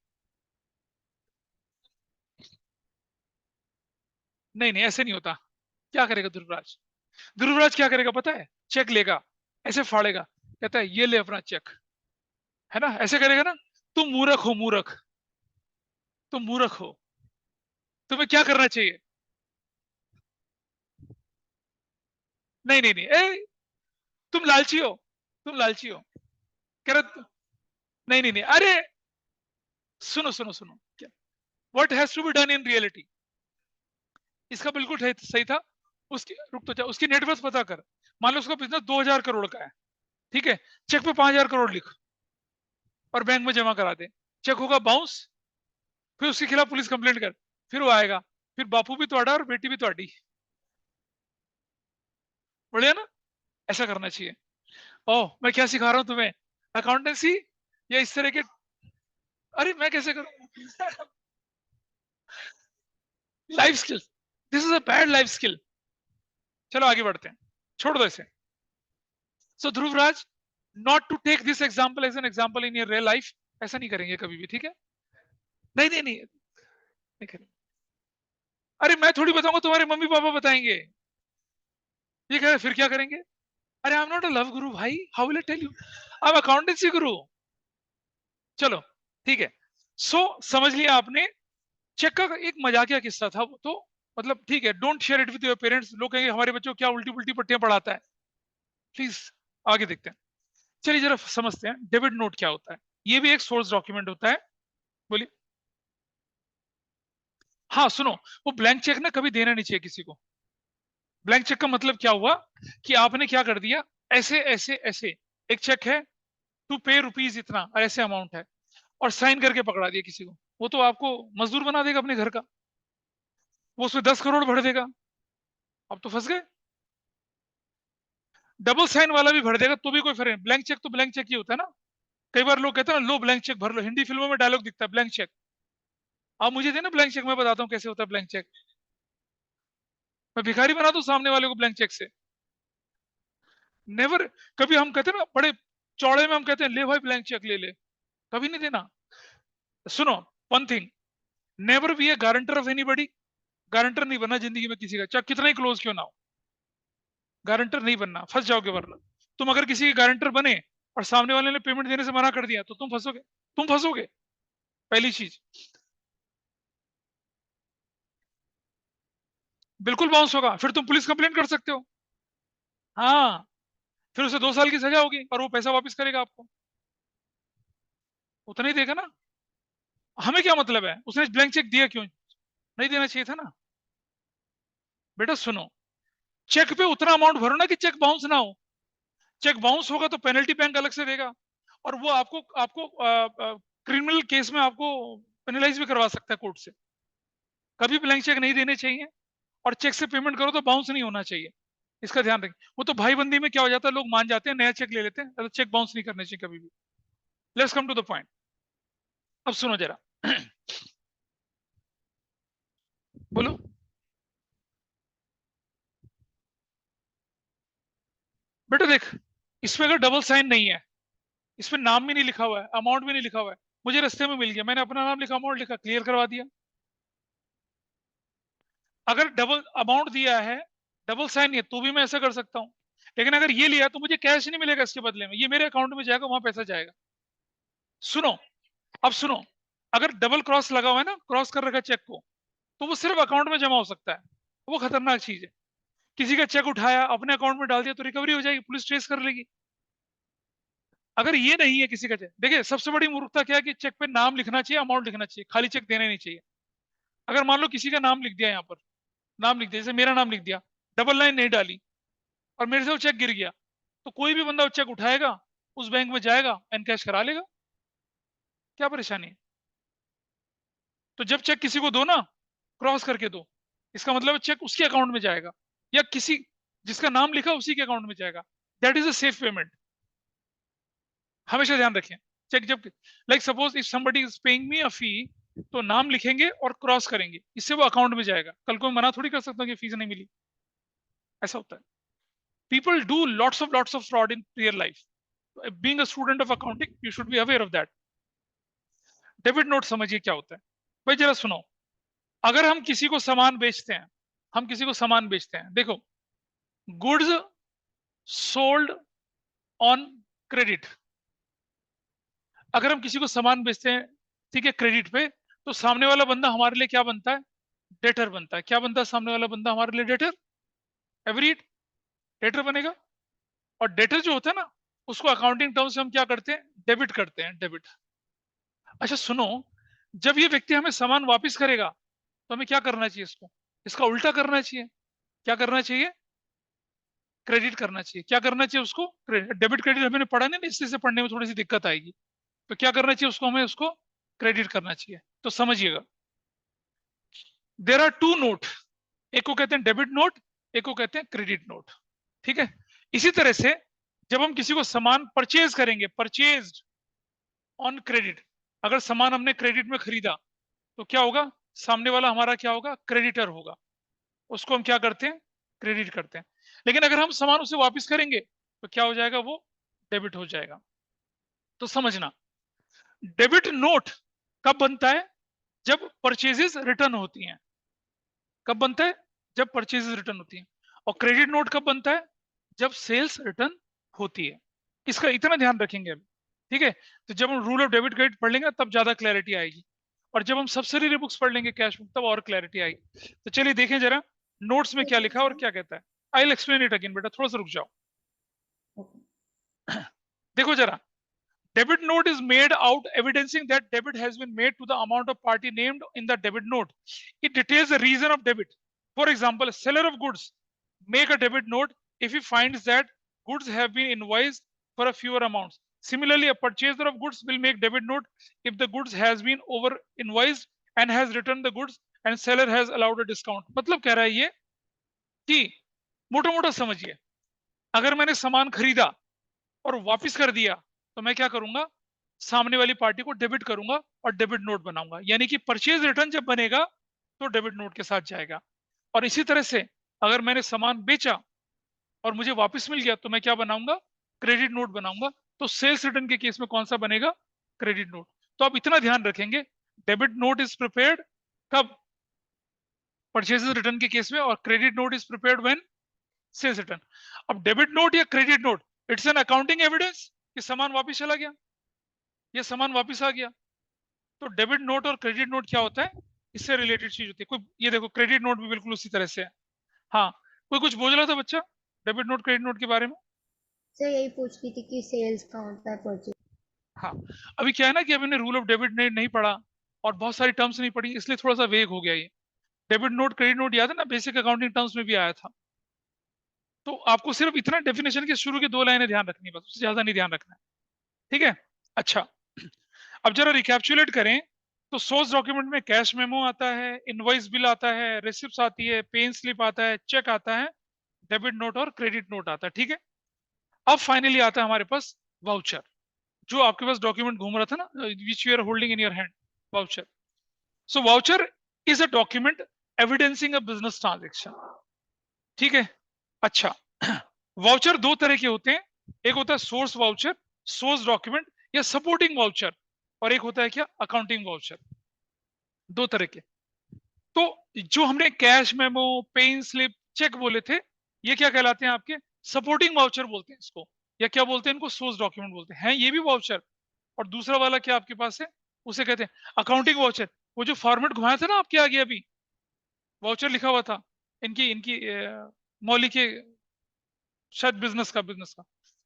S1: नहीं नहीं, ऐसे नहीं होता। क्या करेगा ध्रुवराज? ध्रुवराज क्या करेगा पता है? चेक लेगा, ऐसे फाड़ेगा, कहता है ये ले अपना चेक, है ना, ऐसे करेगा ना। तुम मूर्ख हो, मूर्ख, तुम मूर्ख हो, तुम्हें क्या करना चाहिए? नहीं नहीं नहीं, तुम लालची हो, तुम लालची हो। कह रहा नहीं नहीं नहीं, अरे सुनो सुनो सुनो, क्या what has to be done in reality, इसका बिल्कुल सही था। उसकी रुक तो जा, उसकी नेटवर्थ पता कर। मान लो उसका बिजनेस 2,000 करोड़ का है, ठीक है, चेक पे 5,000 करोड़ लिख और बैंक में जमा करा दे। चेक होगा बाउंस, फिर उसके खिलाफ पुलिस कंप्लेंट कर, फिर वो आएगा, फिर बापू भी तोड़ा और बेटी भी तोड़ी। बढ़िया ना? ऐसा करना चाहिए। ओह, मैं क्या सिखा रहा हूँ तुम्हें, अकाउंटेंसी या इस तरह के? अरे मैं कैसे करूँ? Life skill, this is a bad life skill. चलो आगे बढ़ते हैं, छोड़ दो इसे। So Dhruvraj, not to take this example as an example in your real life, ऐसा नहीं करेंगे कभी भी, ठीक है? नहीं नहीं नहीं, नहीं करेंगे। अरे मैं थोड़ी बताऊंगा, तुम्हारे मम्मी पापा बताएंगे। ये कह रहे फिर क्या करेंगे? अरे I am not a love guru भाई, how will I tell you, I am accountancy guru. चलो ठीक है। सो समझ लिया आपने। चेक का एक मजाकिया किस्सा था वो तो, मतलब ठीक है, don't share it with your parents. लोग कहेंगे हमारे बच्चों को क्या उल्टी पुल्टी पट्टियां पढ़ाता है। प्लीज आगे देखते हैं। चलिए जरा समझते हैं डेबिट नोट क्या होता है। ये भी एक सोर्स डॉक्यूमेंट होता है। बोलिए। हाँ सुनो, वो ब्लैंक चेक ना कभी देना नहीं चाहिए किसी को। ब्लैंक चेक का मतलब क्या हुआ कि आपने क्या कर दिया, ऐसे ऐसे ऐसे, एक चेक है टू पे रुपीज इतना और ऐसे अमाउंट है, और साइन करके पकड़ा दिया किसी को, वो तो आपको मजदूर बना देगा अपने घर का। वो उसमें 10 करोड़ भर देगा, अब तो फंस गए। डबल साइन वाला भी भर देगा तो भी कोई फर्क नहीं, ब्लैंक चेक तो ब्लैंक चेक ही होता है ना। कई बार लोग कहते हैं ना लो ब्लैंक चेक भर लो, हिंदी फिल्मों में डायलॉग दिखता है ब्लैंक चेक। आप मुझे देना ब्लैंक चेक, मैं बताता हूँ कैसे होता है ब्लैंक चेक। मैं भिखारी बना दूं सामने वाले को ब्लैंक चेक से? नेवर। कभी हम कहते हैं ना बड़े चौड़े में हम कहते हैं ले भाई ब्लैंक चेक ले ले, कभी नहीं देना। सुनो, one thing, never be A guarantor of anybody. Guarantor नहीं बनना जिंदगी में किसी का, चाहे कितना ही क्लोज क्यों ना हो। गारंटर नहीं बनना, फंस जाओगे वरना। तुम अगर किसी के गारंटर बने और सामने वाले ने पेमेंट देने से मना कर दिया तो तुम फंसोगे। तुम फंसोगे, पहली चीज। बिल्कुल बाउंस होगा, फिर तुम पुलिस कंप्लेंट कर सकते हो। हाँ, फिर उसे 2 साल की सजा होगी और वो पैसा वापस करेगा आपको, उतना ही देगा ना। हमें क्या मतलब है उसने ब्लैंक चेक दिया क्यों, नहीं देना चाहिए था ना। बेटा सुनो, चेक पे उतना अमाउंट भरो ना कि चेक बाउंस ना हो। चेक बाउंस होगा तो पेनल्टी बैंक अलग से देगा, और वो आपको आपको क्रिमिनल केस में आपको पेनलाइज भी करवा सकता है कोर्ट से। कभी ब्लैंक चेक नहीं देने चाहिए, और चेक से पेमेंट करो तो बाउंस नहीं होना चाहिए, इसका ध्यान रखें। वो तो भाई बंदी में क्या हो जाता है, लोग मान जाते हैं, नया चेक ले लेते हैं, तो चेक बाउंस नहीं करने चाहिए कभी भी। Let's come to the point. अब सुनो जरा। बोलो। बेटा देख, इसमें अगर डबल साइन नहीं है, इसमें नाम भी नहीं लिखा हुआ है, अमाउंट भी नहीं लिखा हुआ है, मुझे रास्ते में मिल गया, मैंने अपना नाम लिखा, अमाउंट लिखा, क्लियर करवा दिया। अगर डबल अमाउंट दिया है, डबल साइन नहीं है, तो भी मैं ऐसा कर सकता हूँ। लेकिन अगर ये लिया तो मुझे कैश नहीं मिलेगा इसके बदले में, ये मेरे अकाउंट में जाएगा, वहां पैसा जाएगा। सुनो, अब सुनो, अगर डबल क्रॉस लगा हुआ है ना, क्रॉस कर रखा चेक को, तो वो सिर्फ अकाउंट में जमा हो सकता है। वो खतरनाक चीज है। किसी का चेक उठाया अपने अकाउंट में डाल दिया तो रिकवरी हो जाएगी, पुलिस ट्रेस कर लेगी। अगर ये नहीं है किसी का चेक, देखिए सबसे बड़ी मूर्खता क्या है कि चेक पे नाम लिखना चाहिए, अमाउंट लिखना चाहिए, खाली चेक देना नहीं चाहिए। अगर मान लो किसी का नाम लिख दिया यहाँ पर, नाम लिख दिया, जैसे मेरा नाम लिख दिया, डबल लाइन नहीं डाली, और मेरे से वो चेक गिर गया, तो कोई भी बंदा वो चेक उठाएगा, उस बैंक में जाएगा, एनकैश करा लेगा। क्या परेशानी है? तो जब चेक किसी को दो ना, क्रॉस करके दो, इसका मतलब चेक उसके अकाउंट में जाएगा, या किसी जिसका नाम लिखा उसी के अकाउंट में जाएगा। That is a safe payment, हमेशा ध्यान रखें। चेक जब, like suppose if somebody is paying me a fee, तो नाम लिखेंगे और क्रॉस करेंगे, इससे वो अकाउंट में जाएगा, कल को मैं मना थोड़ी कर सकता हूँ कि फीस नहीं मिली। ऐसा होता है। People do lots of fraud in real life. Being a student of accounting you should be aware of that. Debit note समझिए क्या होता है। भाई जरा सुनो, अगर हम किसी को सामान बेचते हैं, हम किसी को सामान बेचते हैं, देखो, गुड्स सोल्ड ऑन क्रेडिट। अगर हम किसी को सामान बेचते हैं, ठीक है, क्रेडिट पे, तो सामने वाला बंदा हमारे लिए क्या बनता है, डेटर बनता है। क्या बनता है सामने वाला बंदा हमारे लिए, डेटर। एवरी डेटर बनेगा। और डेटर जो होता है ना, उसको अकाउंटिंग टर्म से हम क्या करते हैं, डेबिट करते हैं, डेबिट। अच्छा सुनो, जब ये व्यक्ति हमें सामान वापस करेगा तो हमें क्या करना चाहिए, इसको, इसका उल्टा करना चाहिए। क्या करना चाहिए, क्रेडिट करना चाहिए। क्या करना चाहिए उसको, डेबिट क्रेडिट हमने पढ़ा नहीं ना, इससे से पढ़ने में थोड़ी सी दिक्कत आएगी। तो क्या करना चाहिए उसको, हमें उसको क्रेडिट करना चाहिए। तो समझिएगा, देर आर टू नोट, एक को कहते हैं डेबिट नोट, एक को कहते हैं क्रेडिट नोट। ठीक है। इसी तरह से जब हम किसी को सामान परचेज करेंगे, परचेज ऑन क्रेडिट, अगर सामान हमने क्रेडिट में खरीदा तो क्या होगा, सामने वाला हमारा क्या होगा, क्रेडिटर होगा, उसको हम क्या करते हैं, क्रेडिट करते हैं। लेकिन अगर हम सामान उसे वापस करेंगे तो क्या हो जाएगा, वो डेबिट हो जाएगा। तो समझना, डेबिट नोट कब बनता है, जब परचेजेस रिटर्न होती हैं। कब बनता है? जब परचेजेस रिटर्न होती है। और क्रेडिट नोट कब बनता है? जब सेल्स रिटर्न होती है। इसका इतना ध्यान रखेंगे अभी, ठीक है? तो जब हम रूल ऑफ डेबिट क्रेडिट पढ़ लेंगे तब ज्यादा क्लैरिटी आएगी, और जब हम सब्सिडरी बुक्स पढ़ लेंगे कैश बुक तब और क्लैरिटी आएगी। तो चलिए देखें जरा नोट्स में क्या
S2: ठीक है
S1: लिखा है और
S2: सर।
S1: क्या कहता है। I will explain it again, बेटा थोड़ा सा रुक जाओ।
S2: ओके।
S1: देखो जरा, debit note is made out evidencing that debit has been made to the amount of party named in the debit note. It details the reason of debit. For example, a seller of goods make a debit note if he finds that goods have been invoiced for a fewer amounts. Similarly, a purchaser of goods will make debit note if the goods has been over invoiced and has returned the goods and seller has allowed a discount. मतलब कह रहा है ये कि मोटा मोटा समझिए, अगर मैंने सामान खरीदा और वापस कर दिया तो मैं क्या करूंगा? सामने वाली पार्टी को डेबिट करूंगा और डेबिट नोट बनाऊंगा, यानी कि परचेज रिटर्न जब बनेगा तो डेबिट नोट के साथ जाएगा। और इसी तरह से अगर मैंने सामान बेचा और मुझे वापस मिल गया तो मैं क्या बनाऊंगा? क्रेडिट नोट बनाऊंगा। तो सेल्स रिटर्न के केस में कौन सा बनेगा? Credit note. तो आप इतना ध्यान रखेंगे, डेबिट नोट इज प्रिपेयर्ड कब? परचेज रिटर्न के केस में, और credit note is prepared when sales return. अब डेबिट नोट या credit note, it's an accounting evidence कि सामान वापस चला गया, ये सामान वापस आ गया। तो डेबिट नोट और क्रेडिट नोट क्या होता है? इससे रिलेटेड चीज होती है। कोई ये देखो, क्रेडिट नोट भी बिल्कुल उसी तरह से है। हाँ, कोई कुछ बोल रहा था बच्चा डेबिट नोट क्रेडिट नोट के बारे में?
S2: सर यही पूछ रही थी कि सेल्स का होता है परचेज।
S1: हाँ, अभी क्या है ना कि अभी ने रूल ऑफ डेबिट नहीं पढ़ा और बहुत सारी टर्म्स नहीं पढ़ी, इसलिए थोड़ा सा वेग हो गया ये। डेबिट नोट क्रेडिट नोट याद है ना, बेसिक अकाउंटिंग टर्म्स में भी आया था। तो आपको सिर्फ इतना डेफिनेशन के शुरू की 2 लाइनें ध्यान रखनी, बस उससे ज्यादा नहीं ध्यान रखना है, ठीक है? अच्छा, अब जरा रिकैप्चुलेट करें तो सोर्स डॉक्यूमेंट में कैश मेमो आता है, इनवॉइस बिल आता है, रिसिप्ट आती है, पेन स्लिप आता है, चेक आता है, डेबिट नोट और क्रेडिट नोट आता है, ठीक है? अब फाइनली आता है हमारे पास वाउचर, जो आपके पास डॉक्यूमेंट घूम रहा था ना, which you are holding in your hand, voucher. So voucher is a document evidencing a business transaction, ठीक है? अच्छा, वाउचर दो तरह के होते हैं, एक होता है सोर्स वाउचर, सोर्स डॉक्यूमेंट या सपोर्टिंग वाउचर, और एक होता है क्या? Accounting voucher. दो तरह के। तो जो हमने cash memo, pen slip, cheque बोले थे, ये क्या कहलाते हैं आपके? सपोर्टिंग वाउचर बोलते हैं इसको, या क्या बोलते हैं इनको? सोर्स डॉक्यूमेंट बोलते हैं ये भी वाउचर। और दूसरा वाला क्या आपके पास है? उसे कहते हैं अकाउंटिंग वाउचर। वो जो फॉर्मेट घुमाया था ना आपके आगे अभी, वाउचर लिखा हुआ था, इनकी इनकी मौलिक के, शायद बिजनेस का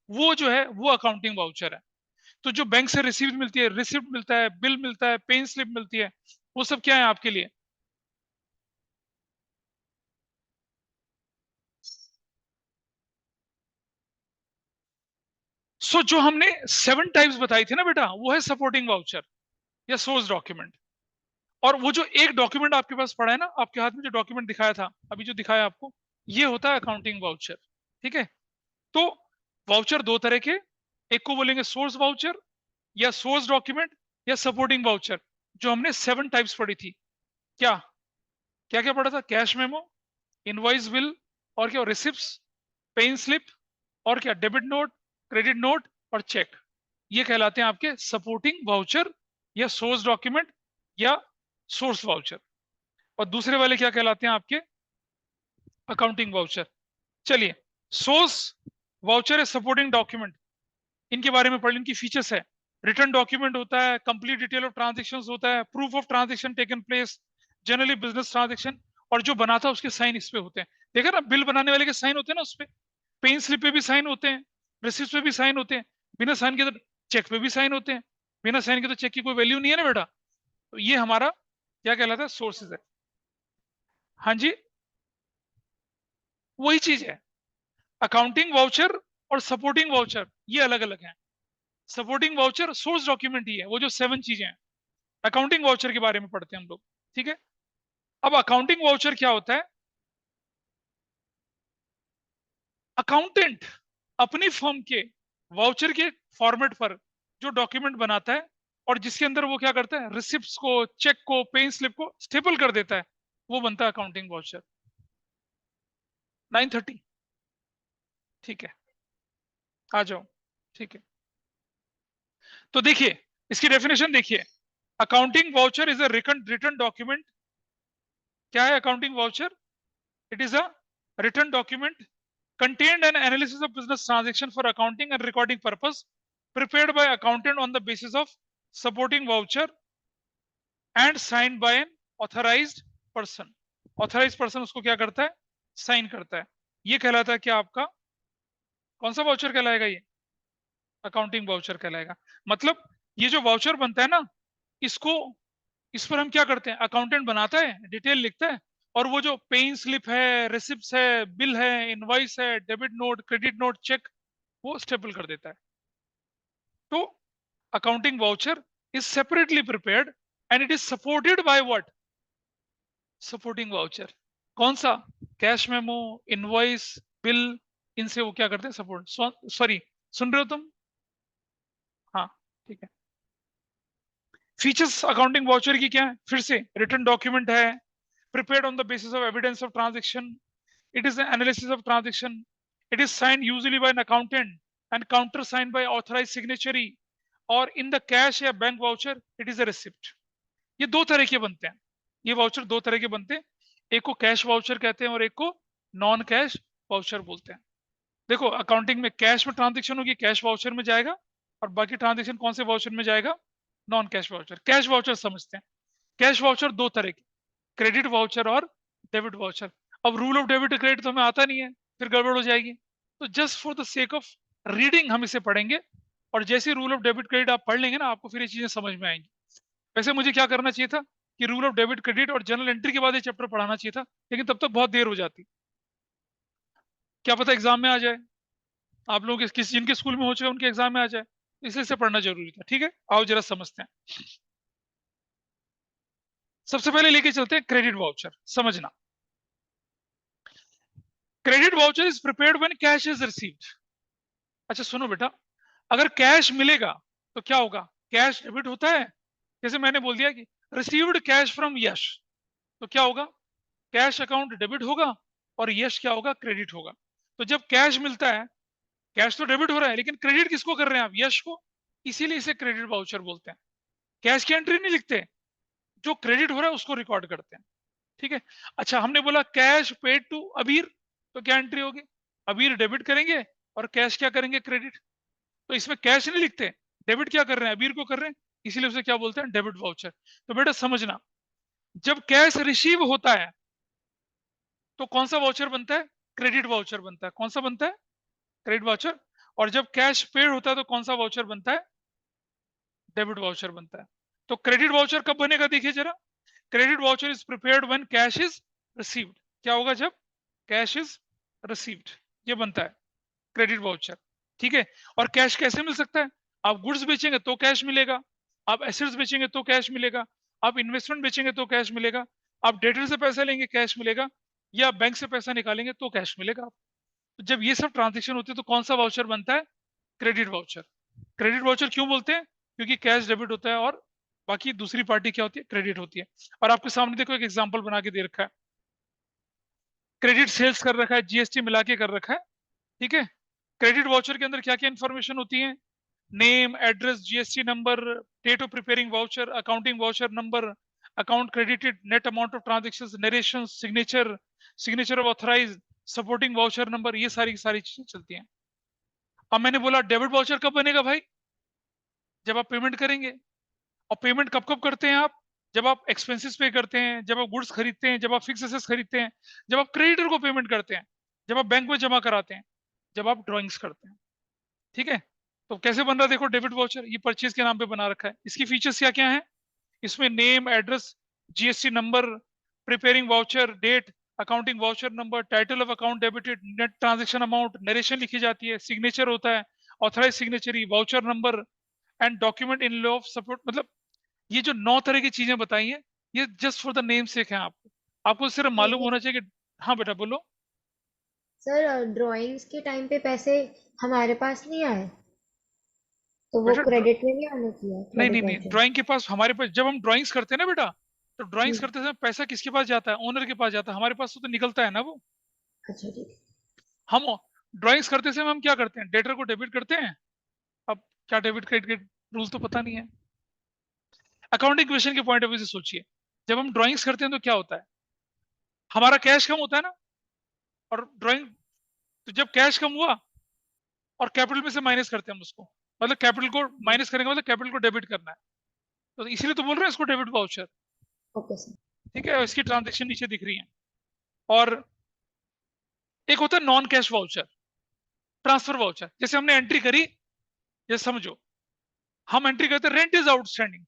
S1: वो जो है वो अकाउंटिंग वाउचर है। तो जो बैंक से रिसीव मिलती है, रिसिप्ट मिलता है, बिल मिलता है, पेन स्लिप मिलती है, वो सब क्या है आपके लिए? सो जो हमने 7 टाइप्स बताई थी ना बेटा, वो है सपोर्टिंग वाउचर या सोर्स डॉक्यूमेंट। और वो जो एक डॉक्यूमेंट आपके पास पड़ा है ना, आपके हाथ में जो डॉक्यूमेंट दिखाया था अभी, जो दिखाया आपको, ये होता है अकाउंटिंग वाउचर, ठीक है? तो वाउचर दो तरह के, एक को बोलेंगे सोर्स वाउचर या सोर्स डॉक्यूमेंट या सपोर्टिंग वाउचर, जो हमने 7 टाइप्स पढ़ी थी। क्या क्या क्या पढ़ा था? कैश मेमो, इनवॉइस बिल, और क्या? रिसिप्ट्स, पेन स्लिप, और क्या? डेबिट नोट, क्रेडिट नोट और चेक। ये कहलाते हैं आपके सपोर्टिंग वाउचर या सोर्स डॉक्यूमेंट या सोर्स वाउचर। और दूसरे वाले क्या कहलाते हैं आपके? Accounting voucher. चलिए, सोर्स वाउचर है सपोर्टिंग डॉक्यूमेंट, इनके बारे में पढ़, इनकी फीचर्स है। रिटर्न डॉक्यूमेंट होता है, कंप्लीट डिटेल ऑफ ट्रांजेक्शंस होता है, proof of transaction taken place, generally business transaction, और जो बनाता है उसके साइन इस पे होते हैं। देखा ना, बिल बनाने वाले के साइन होते हैं ना उस पे, पेन स्लिप पे भी साइन होते हैं, रिसिप्ट पे भी साइन होते हैं, बिना साइन के तो चेक पे भी साइन होते हैं, बिना साइन के तो चेक की कोई वैल्यू नहीं है ना बेटा। तो ये हमारा क्या कहलाता है? सोर्सेज है। हाँ जी, वही चीज है। अकाउंटिंग वाउचर और सपोर्टिंग वाउचर ये अलग अलग है। सपोर्टिंग वाउचर सोर्स डॉक्यूमेंट ही है, वो जो 7 चीजें हैं। अकाउंटिंग वाउचर के बारे में पढ़ते हैं हम लोग, ठीक है? अब अकाउंटिंग वाउचर क्या होता है? अकाउंटेंट अपनी फर्म के वाउचर के फॉर्मेट पर जो डॉक्यूमेंट बनाता है और जिसके अंदर वो क्या करता है? रिसिप्ट्स को, चेक को, पेन स्लिप को स्टेपल कर देता है, वो बनता है अकाउंटिंग वाउचर। 9:30, ठीक है, आ जाओ, ठीक है? तो देखिए, इसकी डेफिनेशन देखिए, accounting voucher is a return document क्या है accounting voucher? It is a written document contained an analysis of business transaction for accounting and recording purpose, prepared by accountant on the basis of supporting voucher and signed by an authorized person. Authorized person उसको क्या करता है? Sign करता है। ये कहलाता है क्या आपका? कौन सा वाउचर कहलाएगा ये? अकाउंटिंग वाउचर कहलाएगा। मतलब ये जो वाउचर बनता है ना, इसको इस पर हम क्या करते हैं? अकाउंटेंट बनाता है, डिटेल लिखता है, और वो जो पेइंग स्लिप है, रिसिप्ट है, बिल है, इनवॉइस है, debit note, credit note, cheque, वो स्टेपल कर देता है। तो accounting voucher is separately prepared and it is supported by what? Supporting voucher. कौन सा? कैश मेमो, इनवॉइस, बिल, इनसे वो क्या करते हैं? सपोर्ट। सॉरी, सुन रहे हो तुम? हाँ, ठीक है। फीचर्स अकाउंटिंग वाउचर की क्या है? फिर से रिटन डॉक्यूमेंट है, prepared on the basis of evidence of transaction. It is an analysis of transaction. It is signed usually by an accountant and countersigned by authorized signatory, or in the cash या bank voucher it is a receipt. ये दो तरह के बनते हैं। ये voucher दो तरह के बनते हैं, एक को कैश वाउचर कहते हैं और एक को नॉन कैश वाउचर बोलते हैं। देखो, अकाउंटिंग में कैश में ट्रांजेक्शन होगी, कैश वाउचर में जाएगा, और बाकी ट्रांजेक्शन कौन से वाउचर में जाएगा? Non cash voucher. Cash voucher समझते हैं। कैश वाउचर दो तरह के, क्रेडिट वाउचर और डेबिट वाउचर। अब रूल ऑफ डेबिट क्रेडिट तो हमें आता नहीं है, फिर गड़बड़ हो जाएगी। तो just for the sake of reading हम इसे पढ़ेंगे, और जैसे रूल ऑफ डेबिट क्रेडिट आप पढ़ लेंगे ना, आपको फिर ये चीजें समझ में आएंगी। वैसे मुझे क्या करना चाहिए था कि रूल ऑफ डेबिट क्रेडिट और जनरल एंट्री के बाद ये चैप्टर पढ़ाना चाहिए था, लेकिन तब तक बहुत देर हो जाती। क्या पता एग्जाम में आ जाए, आप लोगों के किस जिनके स्कूल में हो चुके उनके एग्जाम में आ जाए, इसलिए इसे पढ़ना जरूरी था। ठीक है, आओ जरा समझते हैं। सबसे पहले लेके चलते हैं क्रेडिट वाउचर। समझना, credit voucher is prepared when cash is received. अच्छा सुनो बेटा, अगर कैश मिलेगा तो क्या होगा? कैश डेबिट होता है। जैसे मैंने बोल दिया कि रिसीव्ड कैश फ्रॉम यश, तो क्या होगा? कैश अकाउंट डेबिट होगा और यश क्या होगा? क्रेडिट होगा। तो जब कैश मिलता है, कैश तो डेबिट हो रहा है, लेकिन क्रेडिट किसको कर रहे हैं आप? यश को। इसीलिए इसे क्रेडिट वाउचर बोलते हैं। कैश की एंट्री नहीं लिखते, जो क्रेडिट हो रहा है उसको रिकॉर्ड करते हैं। ठीक है। अच्छा, हमने बोला कैश पेड टू अबीर, तो क्या एंट्री होगी? अबीर डेबिट करेंगे और कैश क्या करेंगे? क्रेडिट। तो इसमें कैश नहीं लिखते, डेबिट क्या कर रहे हैं? अबीर को कर रहे हैं, इसीलिए उसे क्या बोलते हैं? Debit voucher. तो बेटा समझना, जब कैश रिसीव होता है तो कौन सा वाउचर बनता है? क्रेडिट वाउचर बनता है। कौन सा बनता है? Credit voucher. और जब कैश पेड होता है तो कौन सा वाउचर बनता है? डेबिट वाउचर बनता है। तो क्रेडिट वाउचर कब बनेगा? देखिए जरा, credit voucher is prepared when cash is received. क्या होगा जब कैश इज रिसीव्ड? ये बनता है क्रेडिट वाउचर। ठीक है। और कैश कैसे मिल सकता है? आप गुड्स बेचेंगे तो कैश मिलेगा, आप एसेट्स बेचेंगे तो कैश मिलेगा, आप इन्वेस्टमेंट बेचेंगे तो कैश मिलेगा, आप डेटर से पैसा लेंगे कैश मिलेगा, या बैंक से पैसा निकालेंगे तो कैश मिलेगा। तो जब ये सब ट्रांजेक्शन होते हैं तो कौन सा वाउचर बनता है? Credit voucher. क्रेडिट वाउचर क्यों बोलते हैं? क्योंकि कैश डेबिट होता है और बाकी दूसरी पार्टी क्या होती है? क्रेडिट होती है। और आपके सामने देखो एक एग्जांपल बना के दे रखा है, क्रेडिट सेल्स कर रखा है, जीएसटी मिला के कर रखा है। ठीक है। क्रेडिट वाउचर के अंदर क्या क्या इंफॉर्मेशन होती है? Name, address, GST number, date of preparing voucher, accounting voucher number, account credited, net amount of transactions, narration, signature, signature of authorise, supporting voucher number, ये सारी सारी चीजें चलती हैं। अब मैंने बोला डेबिट वाउचर कब बनेगा भाई? जब आप पेमेंट करेंगे। और पेमेंट कब कब करते हैं आप? जब आप एक्सपेंसेस पे करते हैं, जब आप गुड्स खरीदते हैं, जब आप फिक्स एसेट्स खरीदते हैं, जब आप क्रेडिटर को पेमेंट करते हैं, जब आप बैंक में जमा कराते हैं, जब आप ड्रॉइंग्स करते हैं। ठीक है। तो कैसे बन रहा है देखो डेबिट वाउचर, ये परचेज के नाम पे बना रखा है। इसकी फीचर्स क्या क्या है? इसमें name, address, GST number, preparing voucher date, accounting voucher number, title of account debited, net transaction amount, narration लिखी जाती है, सिग्नेचर होता है, authorise signatory, voucher number and document in lieu of support. मतलब ये जो 9 तरह की चीजें बताई हैं, ये जस्ट फॉर द नेम से है। आपको आपको सिर्फ मालूम होना चाहिए कि हाँ बेटा बोलो।
S2: सर ड्राइंग्स के टाइम पे पैसे हमारे पास नहीं आए, तो वो
S1: बेटा
S2: क्रेडिट में नहीं आने चाहिए
S1: नहीं नहीं
S2: क्रेडिट
S1: नहीं,
S2: वाउचर?
S1: ड्राइंग के पास, हमारे पास जब हम ड्राइंग्स करते हैं ना बेटा, तो
S2: जी।
S1: ड्राइंग्स करते समय पैसा किसके पास जाता है? ओनर के पास जाता है। हमारे पास तो निकलता है ना वो।
S2: अच्छा ठीक है।
S1: हम ड्राइंग्स करते समय हम क्या करते हैं? डेटर को डेबिट करते हैं। अब क्या डेबिट क्रेडिट रूल तो पता नहीं है। अकाउंटिंग क्वेश्चन के पॉइंट ऑफ व्यू से सोचिए, जब हम ड्राइंग्स करते हैं तो क्या होता है? हमारा कैश कम होता है ना, और ड्राइंग, तो जब कैश कम हुआ और कैपिटल में से माइनस करते हैं हम उसको, मतलब कैपिटल को माइनस करने का मतलब कैपिटल को डेबिट करना है, तो इसीलिए तो बोल रहे हैं इसको डेबिट वाउचर।
S2: Okay sir.
S1: ठीक है, इसकी ट्रांजेक्शन नीचे दिख रही है। और एक होता है non cash voucher, transfer voucher. जैसे हमने एंट्री करी, जैसे समझो हम एंट्री करते रेंट इज आउटस्टैंडिंग,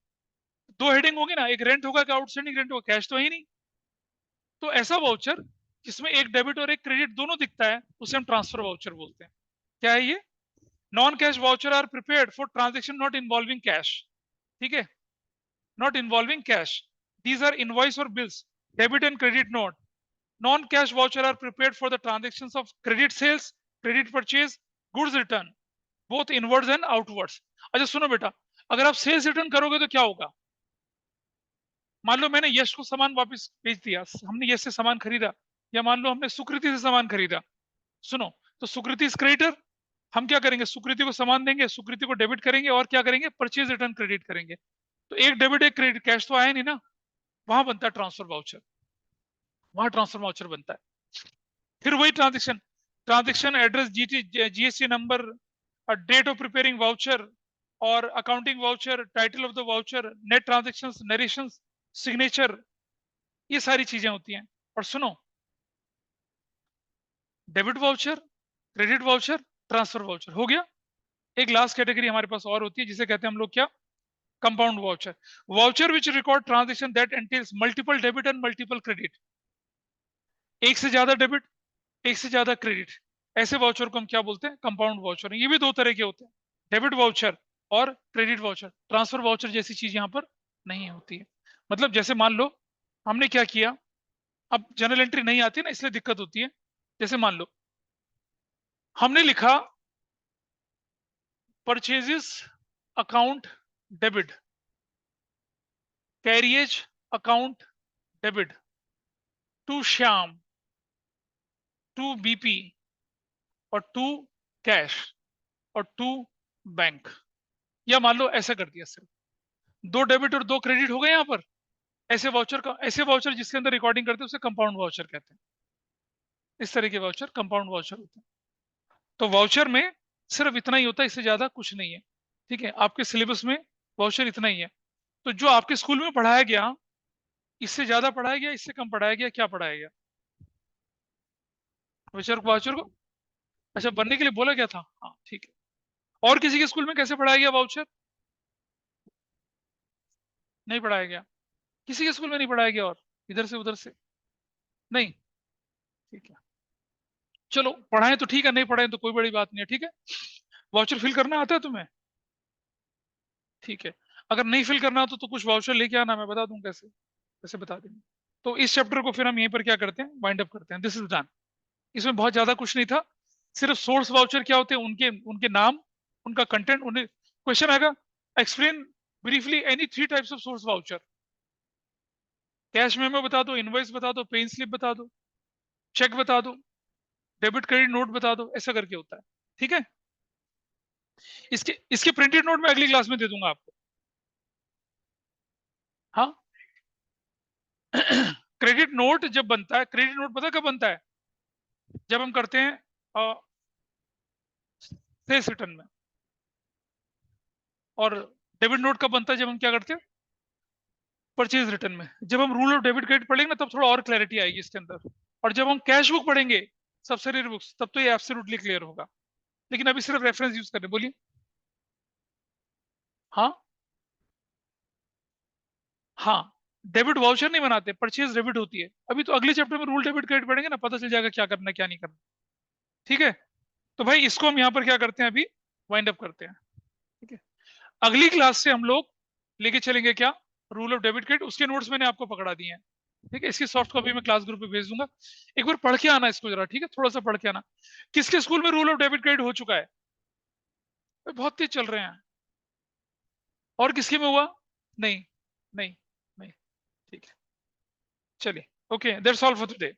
S1: दो हेडिंग होगी ना, एक रेंट होगा, क्या आउटस्टैंडिंग रेंट होगा, कैश तो है ही नहीं। तो ऐसा वाउचर जिसमें एक डेबिट और एक क्रेडिट दोनों दिखता है, उसे हम ट्रांसफर वाउचर बोलते हैं। क्या है ये? Non cash voucher are prepared for transaction not involving cash. ठीक है, not involving cash, these are invoice और bills, debit and credit note. Non cash voucher are prepared for the transaction of credit sales, credit purchase, goods return, both inwards and outwards. अच्छा सुनो बेटा, अगर आप sales return करोगे तो क्या होगा? मान लो मैंने यश को सामान वापस बेच दिया, हमने यश से सामान खरीदा, या मान लो हमने सुकृति से सामान खरीदा। सुनो, तो सुकृति इज क्रेडिटर, हम क्या करेंगे, सुकृति को सामान देंगे, सुकृति को डेबिट करेंगे, और क्या करेंगे, परचेज रिटर्न क्रेडिट करेंगे। तो एक डेबिट एक क्रेडिट, कैश तो आया नहीं ना, वहां बनता है ट्रांसफर वाउचर, वहां ट्रांसफर वाउचर बनता है। फिर वही transaction, transaction address, GST number, date of preparing voucher, और accounting voucher, title of the voucher, net transactions, narrations, signature, ये सारी चीजें होती हैं। और सुनो, debit voucher, credit voucher, transfer voucher हो गया। एक लास्ट कैटेगरी हमारे पास और होती है, जिसे कहते हैं हम लोग क्या, compound voucher. Voucher which record transaction that एंटेल्स multiple debit and multiple credit, एक से ज्यादा डेबिट, एक से ज्यादा क्रेडिट, ऐसे वाउचर को हम क्या बोलते हैं, कंपाउंड वाउचर। ये भी दो तरह के होते हैं, डेबिट वाउचर और क्रेडिट वाउचर। ट्रांसफर वाउचर जैसी चीज यहाँ पर नहीं होती है। मतलब जैसे मान लो हमने क्या किया, अब जनरल एंट्री नहीं आती ना, इसलिए दिक्कत होती है। जैसे मान लो हमने लिखा purchases account debit, carriage account debit, to Shyam, to BP, और टू कैश, और टू बैंक। या मान लो ऐसा कर दिया, सिर्फ दो डेबिट और दो क्रेडिट हो गए यहाँ पर। ऐसे वाउचर का, ऐसे वाउचर जिसके अंदर रिकॉर्डिंग करते हैं उसे कंपाउंड वाउचर कहते हैं। इस तरह के वाउचर कंपाउंड वाउचर होते हैं। तो वाउचर में सिर्फ इतना ही होता है, इससे ज्यादा कुछ नहीं है। ठीक है, आपके सिलेबस में वाउचर इतना ही है। तो जो आपके स्कूल में पढ़ाया गया, इससे ज्यादा पढ़ाया गया, इससे कम पढ़ाया गया, क्या पढ़ाया गया वाउचर को, वाउचर को? अच्छा, बनने के लिए बोला गया था, हाँ ठीक है। और किसी के स्कूल में कैसे पढ़ाया गया वाउचर? नहीं पढ़ाया गया, किसी के स्कूल में नहीं पढ़ाया गया, और इधर से उधर से नहीं। ठीक है, चलो पढ़ाएं तो ठीक है, नहीं पढ़ाएं तो कोई बड़ी बात नहीं है। ठीक है, वाउचर फिल करना आता है तुम्हें? ठीक है, अगर नहीं फिल करना तो कुछ वाउचर लेके आना, मैं बता दूं कैसे, कैसे बता देंगे। तो इस चैप्टर को फिर हम यहीं पर क्या करते हैं, वाइंड अप करते हैं। This is done. इसमें बहुत ज्यादा कुछ नहीं था, सिर्फ सोर्स वाउचर क्या होते हैं, उनके उनके नाम, उनका कंटेंट, उन्हें क्वेश्चन आएगा, explain briefly any three types of source voucher. Cash memo बता दो, इनवॉइस बता दो, पे स्लिप बता दो, चेक बता दो, डेबिट क्रेडिट नोट बता दो, ऐसा करके होता है। ठीक है, इसके इसके प्रिंटेड नोट मैं अगली क्लास में दे दूंगा आपको। हाँ, क्रेडिट नोट जब बनता है, क्रेडिट नोट पता कब बनता है, जब हम करते हैं सेल्स रिटर्न में। और डेबिट नोट कब बनता है, जब हम क्या करते हैं, परचेज रिटर्न में। जब हम रूल ऑफ डेबिट क्रेडिट पढ़ेंगे ना, तब थोड़ा और क्लैरिटी आएगी इसके अंदर। और जब हम कैश बुक पढ़ेंगे, सब्सिडरी बुक्स, तब तो ये एब्सोल्युटली क्लियर होगा। लेकिन अभी सिर्फ रेफरेंस यूज करने, बोलिए। हाँ, हाँ, डेबिट वाउचर नहीं बनाते, परचेज डेबिट होती है। अभी तो अगले चैप्टर में रूल डेबिट क्रेडिट पढ़ेंगे ना, पता चल जाएगा क्या करना है क्या नहीं करना। ठीक है, तो भाई इसको हम यहाँ पर क्या करते हैं, अभी वाइंड अप करते हैं। ठीक है, अगली क्लास से हम लोग लेके चलेंगे क्या, रूल ऑफ डेबिट क्रेडिट। उसके नोट्स मैंने आपको पकड़ा दिए हैं। ठीक है, इसकी सॉफ्ट कॉपी मैं क्लास ग्रुप पे भेज दूंगा, एक बार पढ़ के आना इसको जरा। ठीक है, थोड़ा सा पढ़ के आना। किसके स्कूल में रूल ऑफ डेबिट क्रेडिट हो चुका है? बहुत तेज चल रहे हैं। और किसके में हुआ? नहीं, नहीं, नहीं। ठीक है, चलिए, okay, that's all for today.